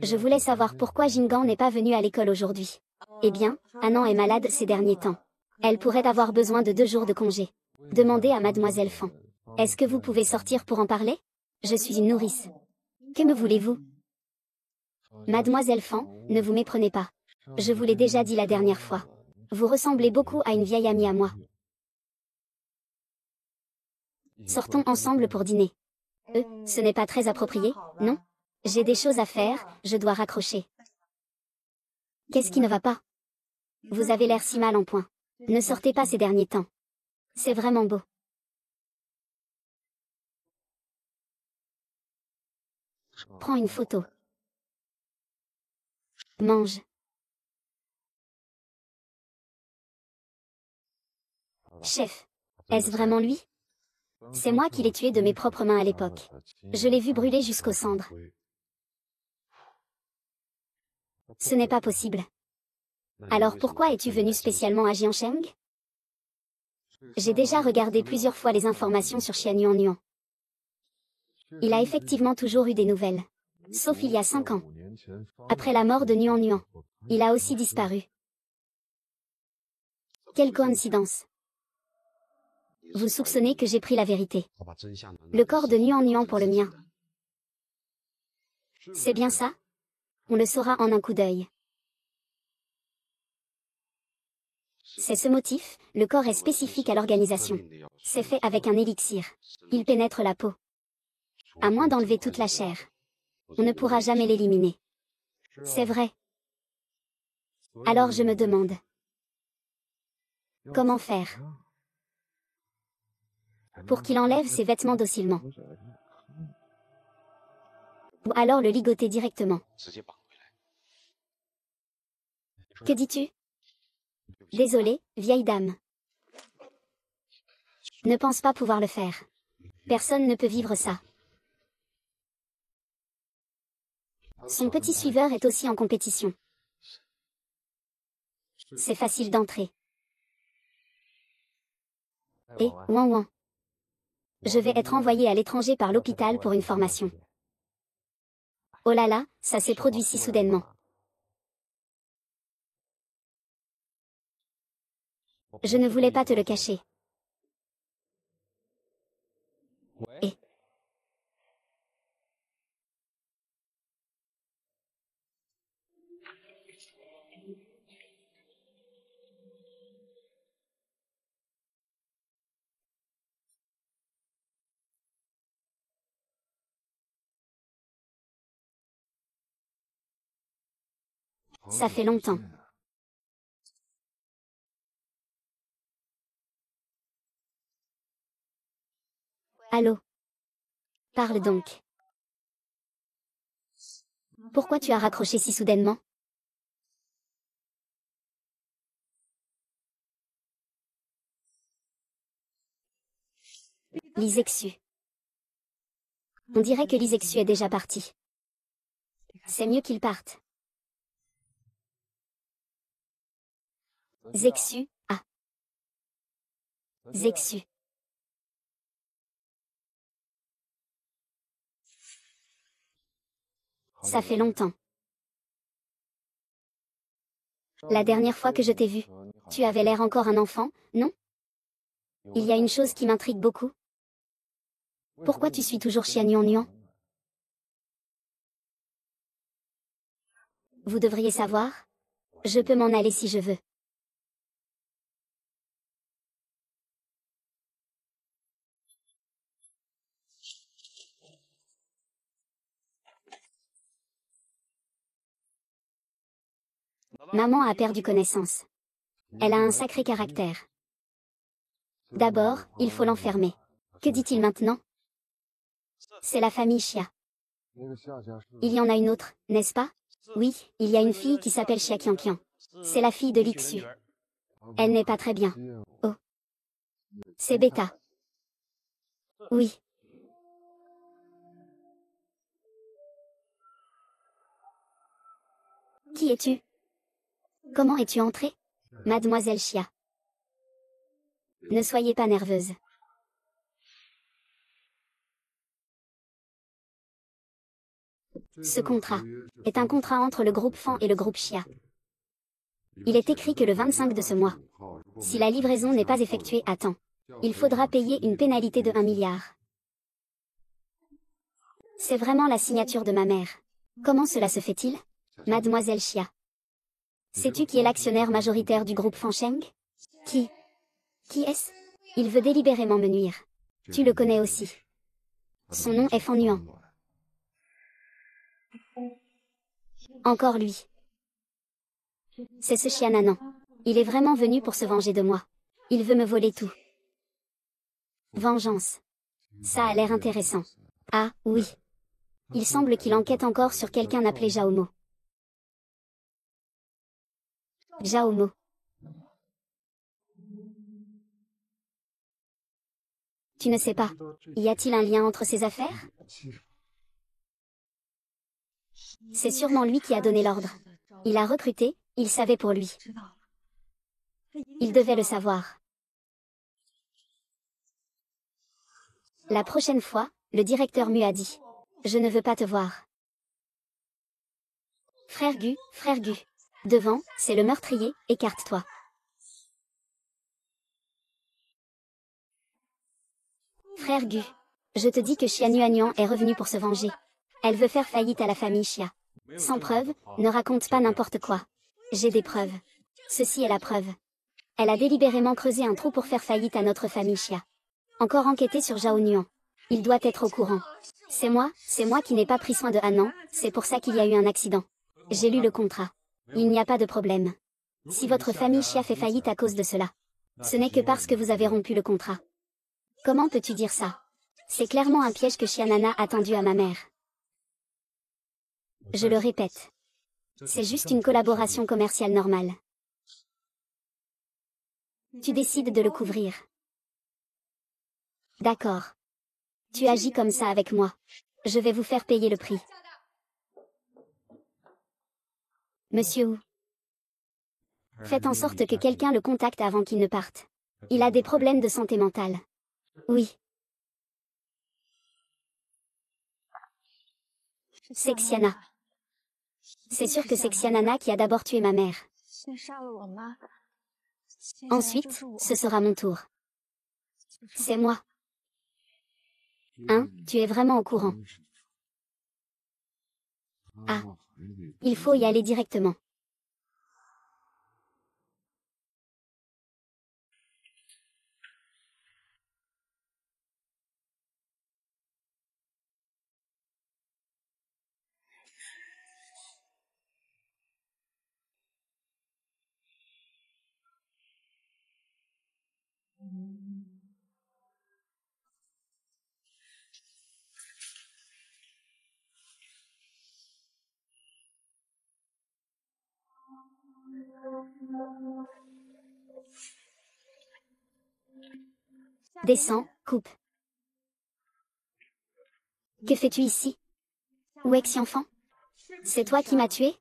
[SPEAKER 1] Je voulais savoir pourquoi Jingan n'est pas venue à l'école aujourd'hui. Eh bien, Anan est malade ces derniers temps. Elle pourrait avoir besoin de 2 jours de congé. Demandez à Mademoiselle Fan. Est-ce que vous pouvez sortir pour en parler? Je suis une nourrice. Que me voulez-vous? Mademoiselle Fan, ne vous méprenez pas. Je vous l'ai déjà dit la dernière fois. Vous ressemblez beaucoup à une vieille amie à moi. Sortons ensemble pour dîner. Ce n'est pas très approprié, non? J'ai des choses à faire, je dois raccrocher. Qu'est-ce qui ne va pas? Vous avez l'air si mal en point. Ne sortez pas ces derniers temps. C'est vraiment beau. Prends une photo. Mange. Chef. Est-ce vraiment lui? C'est moi qui l'ai tué de mes propres mains à l'époque. Je l'ai vu brûler jusqu'aux cendres. Ce n'est pas possible. Alors pourquoi es-tu venu spécialement à Jiancheng? J'ai déjà regardé plusieurs fois les informations sur Xian Yuan. Il a effectivement toujours eu des nouvelles. Sauf il y a 5 ans. Après la mort de Yuan, il a aussi disparu. Quelle coïncidence. Vous soupçonnez que j'ai pris la vérité. Le corps de Yuan pour le mien. C'est bien ça? On le saura en un coup d'œil. C'est ce motif, le corps est spécifique à l'organisation. C'est fait avec un élixir. Il pénètre la peau. À moins d'enlever toute la chair. On ne pourra jamais l'éliminer. C'est vrai. Alors je me demande. Comment faire? Pour qu'il enlève ses vêtements docilement. Ou alors le ligoter directement. Que dis-tu? Désolé, vieille dame. Ne pense pas pouvoir le faire. Personne ne peut vivre ça. Son petit suiveur est aussi en compétition. C'est facile d'entrer. Et, ouin. Je vais être envoyé à l'étranger par l'hôpital pour une formation. Oh là là, ça s'est produit si soudainement. Je ne voulais pas te le cacher. Et ça fait longtemps. Allô? Parle donc. Pourquoi tu as raccroché si soudainement? Lisexu. On dirait que Lisexu est déjà parti. C'est mieux qu'il parte. Zexu, ah. Zexu. Ça fait longtemps. La dernière fois que je t'ai vu, tu avais l'air encore un enfant, non? Il y a une chose qui m'intrigue beaucoup. Pourquoi tu suis toujours Xian Yuan? Vous devriez savoir. Je peux m'en aller si je veux. Maman a perdu connaissance. Elle a un sacré caractère. D'abord, il faut l'enfermer. Que dit-il maintenant? C'est la famille Xia. Il y en a une autre, n'est-ce pas? Oui, il y a une fille qui s'appelle Xia Qianqian. C'est la fille de Lixu. Elle n'est pas très bien. Oh. C'est Becca. Oui. Qui es-tu? Comment es-tu entrée? Mademoiselle Xia. Ne soyez pas nerveuse. Ce contrat est un contrat entre le groupe Fan et le groupe Xia. Il est écrit que le 25 de ce mois, si la livraison n'est pas effectuée à temps, il faudra payer une pénalité de 1 milliard. C'est vraiment la signature de ma mère. Comment cela se fait-il? Mademoiselle Xia. Sais-tu qui est l'actionnaire majoritaire du groupe Fancheng? Qui est-ce? Il veut délibérément me nuire. Tu le connais aussi. Son nom est Fan Yuan. Encore lui. C'est ce chien nanan. Il est vraiment venu pour se venger de moi. Il veut me voler tout. Vengeance. Ça a l'air intéressant. Ah, oui. Il semble qu'il enquête encore sur quelqu'un appelé Jaomo. Jaomo. Tu ne sais pas. Y a-t-il un lien entre ces affaires? C'est sûrement lui qui a donné l'ordre. Il a recruté, il savait pour lui. Il devait le savoir. La prochaine fois, le directeur Mu a dit. Je ne veux pas te voir. Frère Gu. Devant, c'est le meurtrier, écarte-toi. Frère Gu. Je te dis que Xia Nuanian est revenue pour se venger. Elle veut faire faillite à la famille Xia. Sans preuve, ne raconte pas n'importe quoi. J'ai des preuves. Ceci est la preuve. Elle a délibérément creusé un trou pour faire faillite à notre famille Xia. Encore enquêter sur Zhao Nuan. Il doit être au courant. C'est moi qui n'ai pas pris soin de Hanan, c'est pour ça qu'il y a eu un accident. J'ai lu le contrat. Il n'y a pas de problème. Si votre famille Xia fait faillite à cause de cela, ce n'est que parce que vous avez rompu le contrat. Comment peux-tu dire ça? C'est clairement un piège que Xia Nana a tendu à ma mère. Je le répète. C'est juste une collaboration commerciale normale. Tu décides de le couvrir. D'accord. Tu agis comme ça avec moi. Je vais vous faire payer le prix. Monsieur Wu. Faites en sorte que quelqu'un le contacte avant qu'il ne parte. Il a des problèmes de santé mentale. Oui. C'est Xiana. C'est sûr que c'est Xianana qui a d'abord tué ma mère. Ensuite, ce sera mon tour. C'est moi. Hein, tu es vraiment au courant. Ah. Il faut y aller directement. Descends, coupe. Que fais-tu ici? Où est Xianfan? C'est toi qui m'as tué?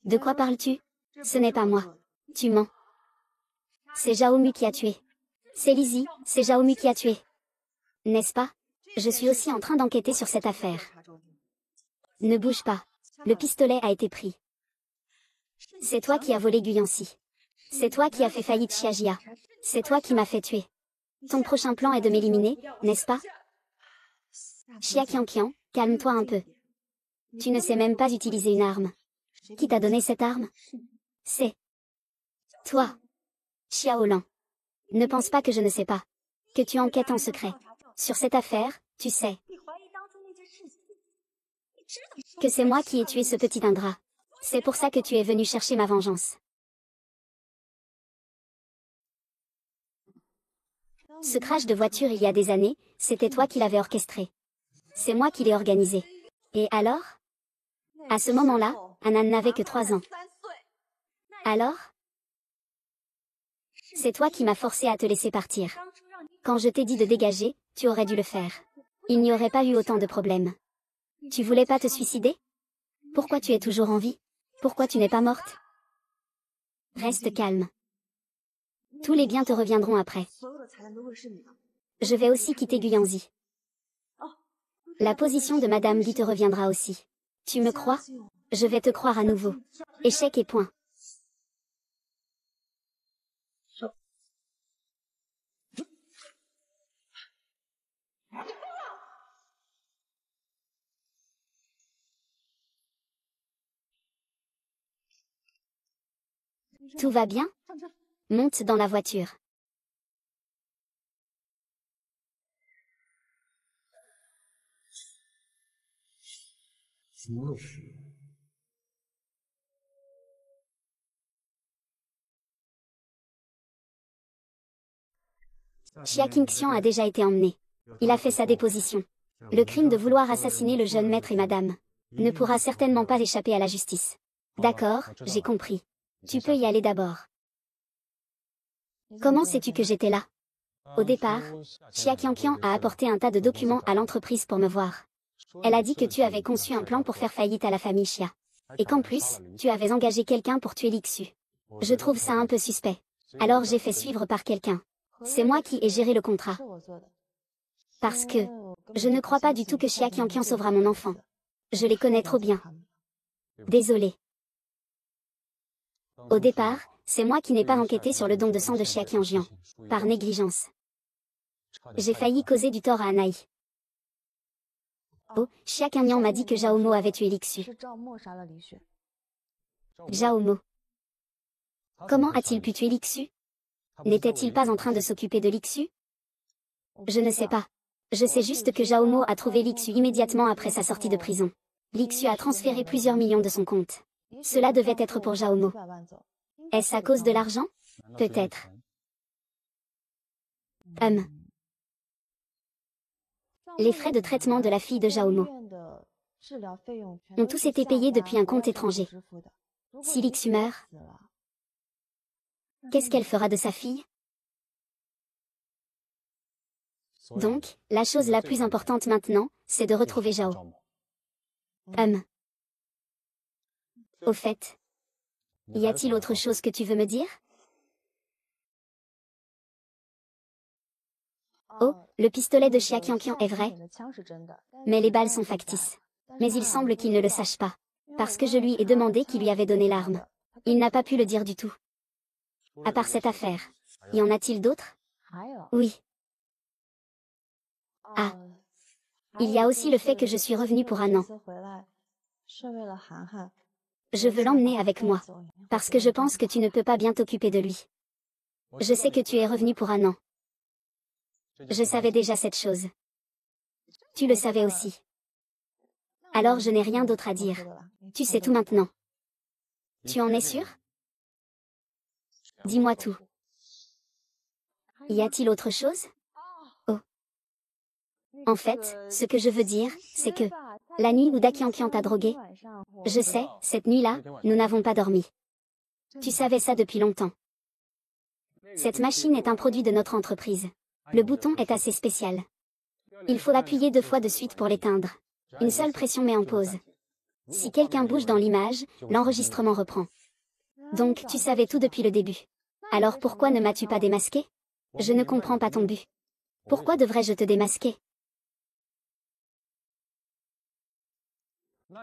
[SPEAKER 1] De quoi parles-tu? Ce n'est pas moi. Tu mens. C'est Jaomu qui a tué. C'est Lizzie, c'est Jaomu qui a tué. N'est-ce pas? Je suis aussi en train d'enquêter sur cette affaire. Ne bouge pas. Le pistolet a été pris. C'est toi qui as volé Guyancy. C'est toi qui as fait faillite Xiajia. C'est toi qui m'as fait tuer. Ton prochain plan est de m'éliminer, n'est-ce pas? Xia Qianqian, calme-toi un peu. Tu ne sais même pas utiliser une arme. Qui t'a donné cette arme? C'est toi. Xiao Lan. Ne pense pas que je ne sais pas. Que tu enquêtes en secret. Sur cette affaire, tu sais. Que c'est moi qui ai tué ce petit ingrat. C'est pour ça que tu es venu chercher ma vengeance. Ce crash de voiture il y a des années, c'était toi qui l'avais orchestré. C'est moi qui l'ai organisé. Et alors? À ce moment-là, Anna n'avait que 3 ans. Alors? C'est toi qui m'as forcé à te laisser partir. Quand je t'ai dit de dégager, tu aurais dû le faire. Il n'y aurait pas eu autant de problèmes. Tu voulais pas te suicider? Pourquoi tu es toujours en vie? Pourquoi tu n'es pas morte? Reste calme. Tous les biens te reviendront après. Je vais aussi quitter Guyanzi. La position de Madame Li te reviendra aussi. Tu me crois? Je vais te croire à nouveau. Échec et point. Tout va bien? Monte dans la voiture. Xia Qingxian a déjà été emmené. Il a fait sa déposition. Le crime de vouloir assassiner le jeune maître et madame ne pourra certainement pas échapper à la justice. D'accord, j'ai compris. Tu peux y aller d'abord. Comment sais-tu que j'étais là? Au départ, Xia Qianqian a apporté un tas de documents à l'entreprise pour me voir. Elle a dit que tu avais conçu un plan pour faire faillite à la famille Xia. Et qu'en plus, tu avais engagé quelqu'un pour tuer Lixu. Je trouve ça un peu suspect. Alors j'ai fait suivre par quelqu'un. C'est moi qui ai géré le contrat. Parce que, je ne crois pas du tout que Xia Qianqian sauvera mon enfant. Je les connais trop bien. Désolé. Au départ, c'est moi qui n'ai pas enquêté sur le don de sang de Xia Qianjian. Par négligence. J'ai failli causer du tort à Anaï. Oh, Xia Qianjian m'a dit que Zhao Mo avait tué Lixu. Zhao Mo. Comment a-t-il pu tuer Lixu? N'était-il pas en train de s'occuper de Lixu? Je ne sais pas. Je sais juste que Zhao Mo a trouvé Lixu immédiatement après sa sortie de prison. Lixu a transféré plusieurs millions de son compte. Cela devait être pour Zhao Mo. Est-ce à cause de l'argent? Peut-être. Les frais de traitement de la fille de Zhao Mo ont tous été payés depuis un compte étranger. Si Lixu meurt, qu'est-ce qu'elle fera de sa fille? Donc, la chose la plus importante maintenant, c'est de retrouver Zhao. Au fait, y a-t-il autre chose que tu veux me dire? Oh, le pistolet de Xia Qianqian est vrai. Mais les balles sont factices. Mais il semble qu'il ne le sache pas. Parce que je lui ai demandé qui lui avait donné l'arme. Il n'a pas pu le dire du tout. À part cette affaire, y en a-t-il d'autres? Oui. Ah. Il y a aussi le fait que je suis revenue pour un an. Je veux l'emmener avec moi. Parce que je pense que tu ne peux pas bien t'occuper de lui. Je sais que tu es revenu pour un an. Je savais déjà cette chose. Tu le savais aussi. Alors je n'ai rien d'autre à dire. Tu sais tout maintenant. Tu en es sûr? Dis-moi tout. Y a-t-il autre chose? Oh. En fait, ce que je veux dire, c'est que, la nuit où Daqianqian t'a drogué, je sais, cette nuit-là, nous n'avons pas dormi. Tu savais ça depuis longtemps. Cette machine est un produit de notre entreprise. Le bouton est assez spécial. Il faut appuyer 2 fois de suite pour l'éteindre. Une seule pression met en pause. Si quelqu'un bouge dans l'image, l'enregistrement reprend. Donc tu savais tout depuis le début. Alors pourquoi ne m'as-tu pas démasqué? Je ne comprends pas ton but. Pourquoi devrais-je te démasquer?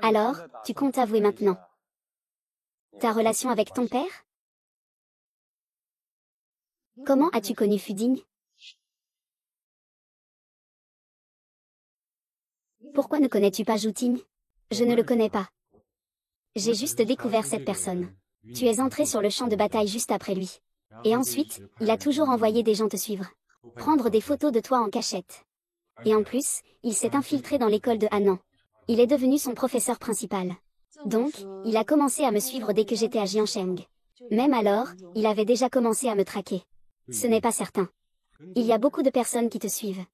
[SPEAKER 1] Alors, tu comptes avouer maintenant. Ta relation avec ton père? Comment as-tu connu Fuding? Pourquoi ne connais-tu pas Jouting? Je ne le connais pas. J'ai juste découvert cette personne. Tu es entré sur le champ de bataille juste après lui. Et ensuite, il a toujours envoyé des gens te suivre. Prendre des photos de toi en cachette. Et en plus, il s'est infiltré dans l'école de Hanan. Il est devenu son professeur principal. Donc, il a commencé à me suivre dès que j'étais à Jiansheng. Même alors, il avait déjà commencé à me traquer. Ce n'est pas certain. Il y a beaucoup de personnes qui te suivent.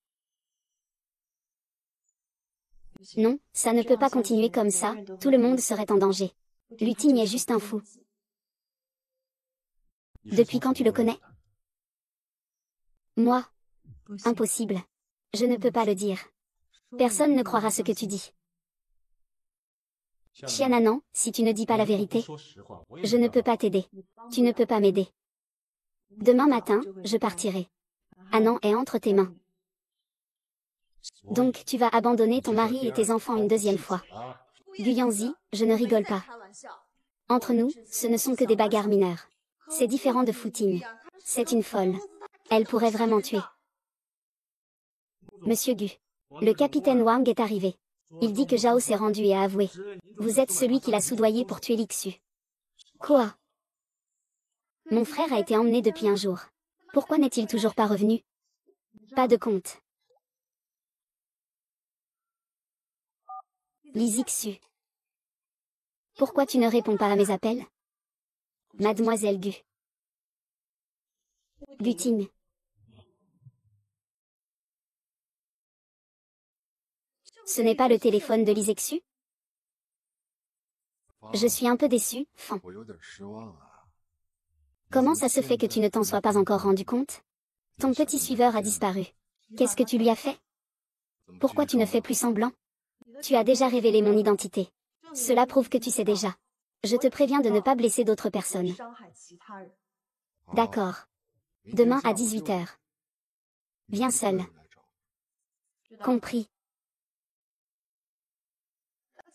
[SPEAKER 1] Non, ça ne peut pas continuer comme ça, tout le monde serait en danger. Luting est juste un fou. Depuis quand tu le connais? Moi? Impossible. Je ne peux pas le dire. Personne ne croira ce que tu dis. Xiananan, si tu ne dis pas la vérité, je ne peux pas t'aider. Tu ne peux pas m'aider. Demain matin, je partirai. Anan est entre tes mains. Donc tu vas abandonner ton mari et tes enfants une deuxième fois. Guyanzi, je ne rigole pas. Entre nous, ce ne sont que des bagarres mineures. C'est différent de Footing. C'est une folle. Elle pourrait vraiment tuer. Monsieur Gu. Le capitaine Wang est arrivé. Il dit que Zhao s'est rendu et a avoué. Vous êtes celui qui l'a soudoyé pour tuer Lixu. Quoi? Mon frère a été emmené depuis un jour. Pourquoi n'est-il toujours pas revenu? Pas de compte. Li Zixu. Pourquoi tu ne réponds pas à mes appels? Mademoiselle Gu. Luting. Ce n'est pas le téléphone de Li Zixu? Je suis un peu déçu, Fan. Comment ça se fait que tu ne t'en sois pas encore rendu compte? Ton petit suiveur a disparu. Qu'est-ce que tu lui as fait? Pourquoi tu ne fais plus semblant? Tu as déjà révélé mon identité. Cela prouve que tu sais déjà. Je te préviens de ne pas blesser d'autres personnes. D'accord. Demain à 18 h. Viens seul. Compris.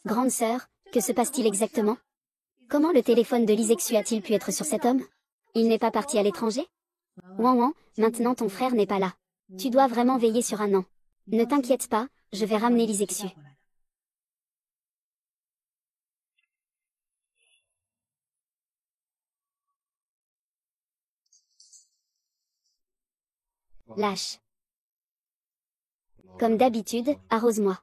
[SPEAKER 1] Grande sœur, que se passe-t-il exactement? Comment le téléphone de Li Zixu a-t-il pu être sur cet homme? Il n'est pas parti à l'étranger? Wan, maintenant ton frère n'est pas là. Tu dois vraiment veiller sur Anan. Ne t'inquiète pas, je vais ramener Li Zixu. Lâche. Comme d'habitude, arrose-moi.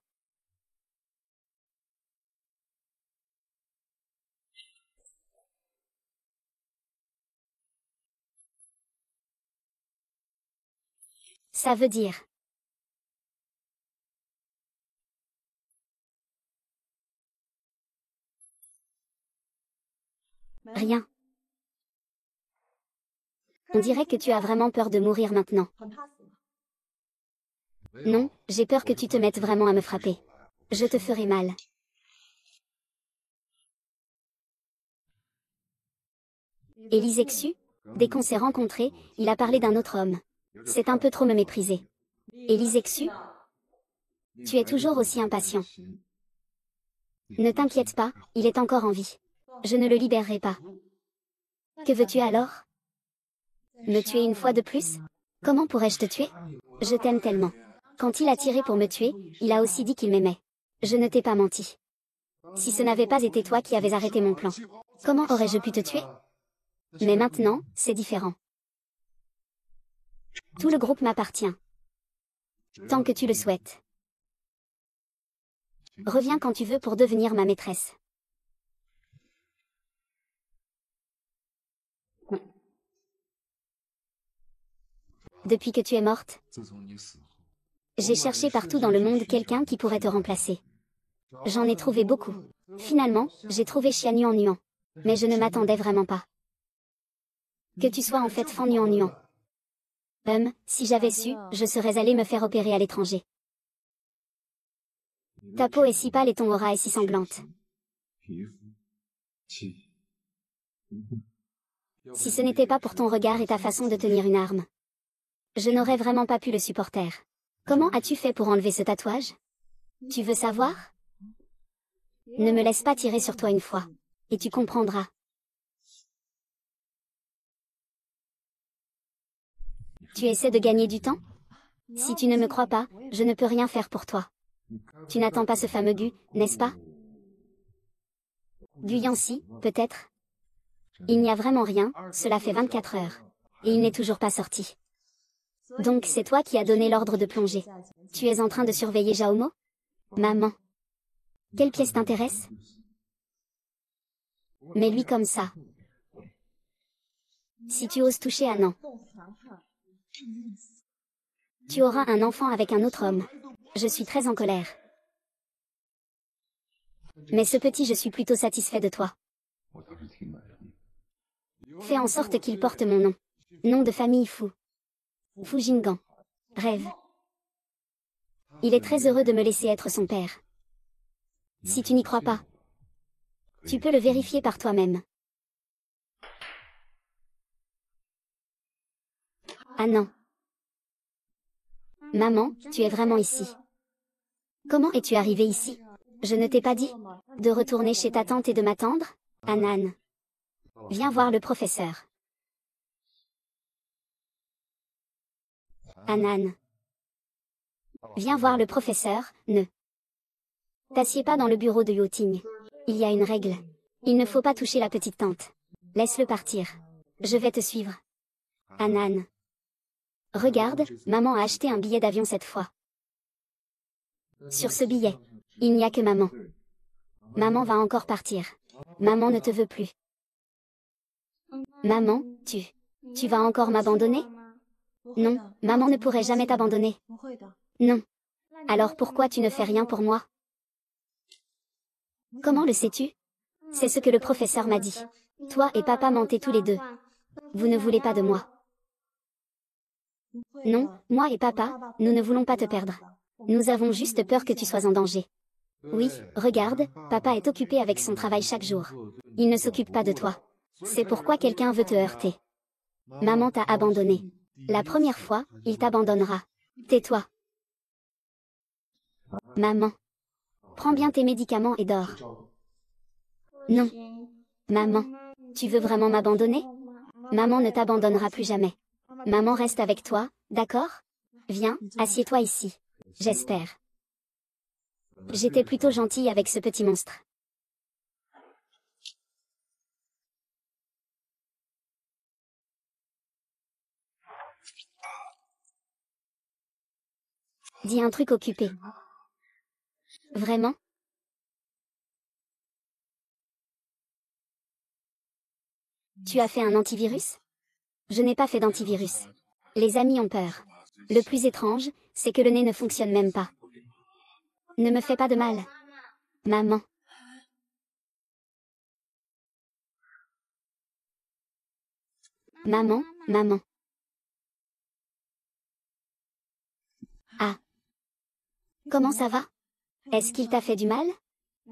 [SPEAKER 1] Ça veut dire. Rien. On dirait que tu as vraiment peur de mourir maintenant. Non, j'ai peur que tu te mettes vraiment à me frapper. Je te ferai mal. Et Li Zixu? Dès qu'on s'est rencontrés, il a parlé d'un autre homme. C'est un peu trop me mépriser. Et Li Zixu? Tu es toujours aussi impatient. Ne t'inquiète pas, il est encore en vie. Je ne le libérerai pas. Que veux-tu alors? Me tuer une fois de plus? Comment pourrais-je te tuer? Je t'aime tellement. Quand il a tiré pour me tuer, il a aussi dit qu'il m'aimait. Je ne t'ai pas menti. Si ce n'avait pas été toi qui avais arrêté mon plan, comment aurais-je pu te tuer? Mais maintenant, c'est différent. Tout le groupe m'appartient. Tant que tu le souhaites. Reviens quand tu veux pour devenir ma maîtresse. Depuis que tu es morte, j'ai cherché partout dans le monde quelqu'un qui pourrait te remplacer. J'en ai trouvé beaucoup. Finalement, j'ai trouvé Xian Yuan Yuan. Mais je ne m'attendais vraiment pas. Que tu sois en fait Fan Yuan Yuan. Si j'avais su, je serais allée me faire opérer à l'étranger. Ta peau est si pâle et ton aura est si sanglante. Si ce n'était pas pour ton regard et ta façon de tenir une arme, je n'aurais vraiment pas pu le supporter. Comment as-tu fait pour enlever ce tatouage? Tu veux savoir? Ne me laisse pas tirer sur toi une fois. Et tu comprendras. Tu essaies de gagner du temps? Si tu ne me crois pas, je ne peux rien faire pour toi. Tu n'attends pas ce fameux Gu, n'est-ce pas? Gu Yanxi, peut-être? Il n'y a vraiment rien, cela fait 24 heures. Et il n'est toujours pas sorti. Donc c'est toi qui as donné l'ordre de plonger. Tu es en train de surveiller Jaomo? Maman. Quelle pièce t'intéresse? Mais lui comme ça. Si tu oses toucher Anan. Tu auras un enfant avec un autre homme. Je suis très en colère. Mais ce petit, je suis plutôt satisfait de toi. Fais en sorte qu'il porte mon nom. Nom de famille Fu. Fu Jinggan. Rêve. Il est très heureux de me laisser être son père. Si tu n'y crois pas, tu peux le vérifier par toi-même. Ah non. Maman, tu es vraiment ici. Comment es-tu arrivée ici? Je ne t'ai pas dit de retourner chez ta tante et de m'attendre? Anan. Viens voir le professeur. Anan. Viens voir le professeur, ne t'assieds pas dans le bureau de Yoting. Il y a une règle. Il ne faut pas toucher la petite tante. Laisse-le partir. Je vais te suivre. Anan. Regarde, maman a acheté un billet d'avion cette fois. Sur ce billet, il n'y a que maman. Maman va encore partir. Maman ne te veut plus. Maman, tu vas encore m'abandonner? Non, maman ne pourrait jamais t'abandonner. Non. Alors pourquoi tu ne fais rien pour moi? Comment le sais-tu? C'est ce que le professeur m'a dit. Toi et papa mentez tous les deux. Vous ne voulez pas de moi. Non, moi et papa, nous ne voulons pas te perdre. Nous avons juste peur que tu sois en danger. Oui, regarde, papa est occupé avec son travail chaque jour. Il ne s'occupe pas de toi. C'est pourquoi quelqu'un veut te heurter. Maman t'a abandonné. La première fois, il t'abandonnera. Tais-toi. Maman. Prends bien tes médicaments et dors. Non. Maman. Tu veux vraiment m'abandonner? Maman ne t'abandonnera plus jamais. Maman reste avec toi, d'accord? Viens, assieds-toi ici. J'espère. J'étais plutôt gentille avec ce petit monstre. Dis un truc occupé. Vraiment? Tu as fait un antivirus? Je n'ai pas fait d'antivirus. Les amis ont peur. Le plus étrange, c'est que le nez ne fonctionne même pas. Ne me fais pas de mal. Maman. Maman, maman. Ah. Comment ça va? Est-ce qu'il t'a fait du mal?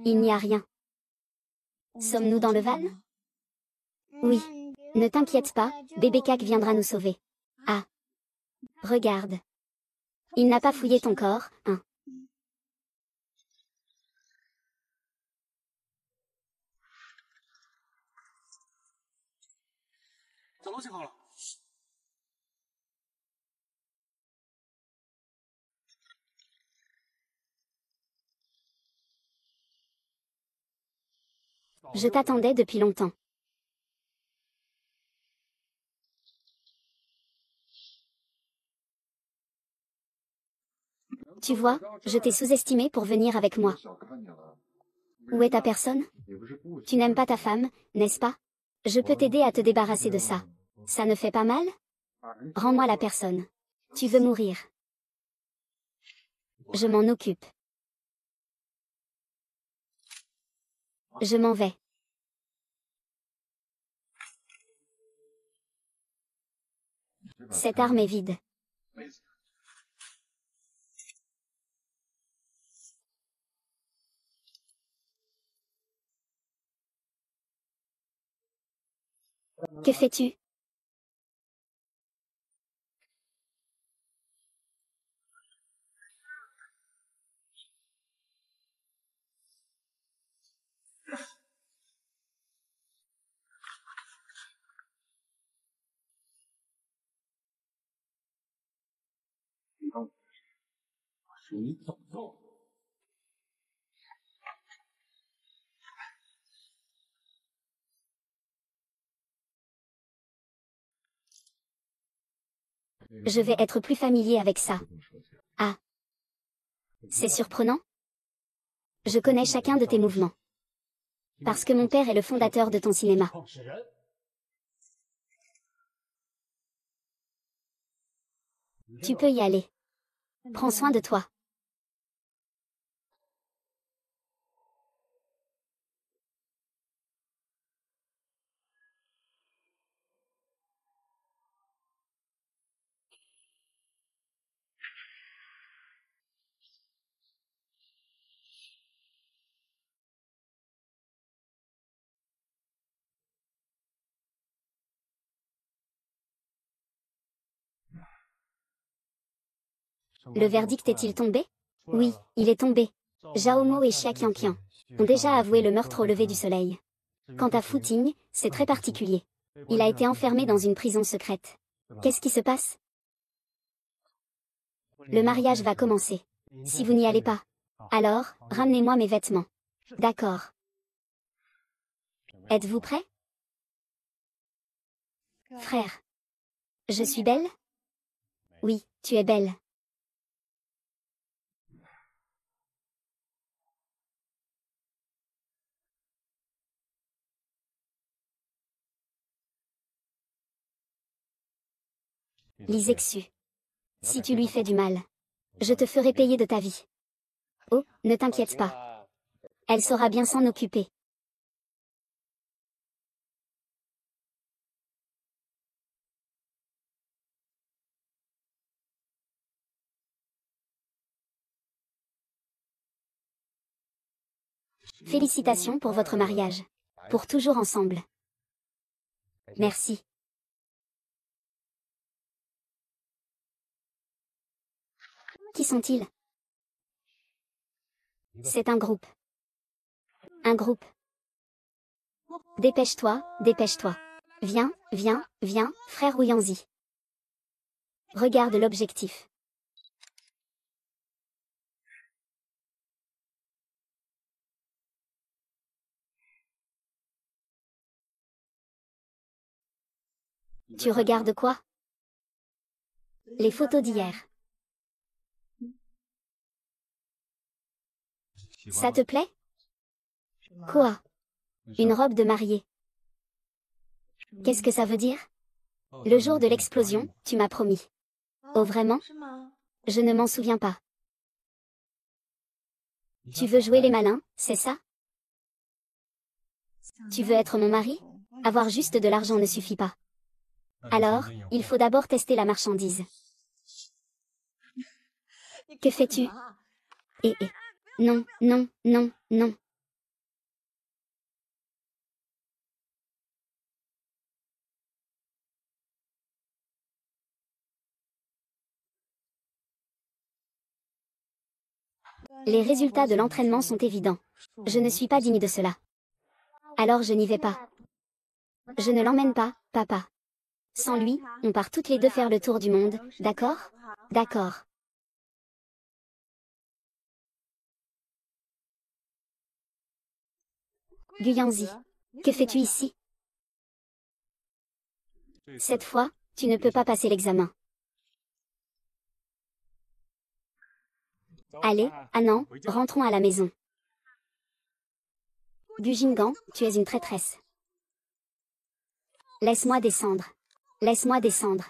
[SPEAKER 1] Il n'y a rien. Sommes-nous dans le Val? Oui. Ne t'inquiète pas, bébé Cac viendra nous sauver. Ah. Regarde. Il n'a pas fouillé ton corps, hein. Je t'attendais depuis longtemps. Tu vois, je t'ai sous-estimé pour venir avec moi. Où est ta personne? Tu n'aimes pas ta femme, n'est-ce pas? Je peux t'aider à te débarrasser de ça. Ça ne fait pas mal? Rends-moi la personne. Tu veux mourir? Je m'en occupe. Je m'en vais. Cette arme est vide. Que fais-tu? Je vais être plus familier avec ça. Ah. C'est surprenant? Je connais chacun de tes mouvements. Parce que mon père est le fondateur de ton cinéma. Tu peux y aller. Prends soin de toi. Le verdict est-il tombé? Oui, il est tombé. Zhao et Xia Qianqian ont déjà avoué le meurtre au lever du soleil. Quant à Fu Ting, c'est très particulier. Il a été enfermé dans une prison secrète. Qu'est-ce qui se passe? Le mariage va commencer. Si vous n'y allez pas, alors, ramenez-moi mes vêtements. D'accord. Êtes-vous prêt? Frère. Je suis belle? Oui, tu es belle. Lisexu. Si tu lui fais du mal, je te ferai payer de ta vie. Oh, ne t'inquiète pas. Elle saura bien s'en occuper. Félicitations pour votre mariage. Pour toujours ensemble. Merci. Qui sont-ils? C'est un groupe. Un groupe. Dépêche-toi, dépêche-toi. Viens, viens, viens, frère Ouyanzi. Regarde l'objectif. Tu regardes quoi? Les photos d'hier. Ça te plaît? Quoi? Une robe de mariée. Qu'est-ce que ça veut dire? Le jour de l'explosion, tu m'as promis. Oh vraiment? Je ne m'en souviens pas. Tu veux jouer les malins, c'est ça? Tu veux être mon mari? Avoir juste de l'argent ne suffit pas. Alors, il faut d'abord tester la marchandise. Que fais-tu? Non, non, non, non. Les résultats de l'entraînement sont évidents. Je ne suis pas digne de cela. Alors je n'y vais pas. Je ne l'emmène pas, papa. Sans lui, on part toutes les deux faire le tour du monde, d'accord? D'accord. Guyanzi. Que fais-tu ici? Cette fois, tu ne peux pas passer l'examen. Allez, Annan, rentrons à la maison. Gujingan, tu es une traîtresse. Laisse-moi descendre. Laisse-moi descendre.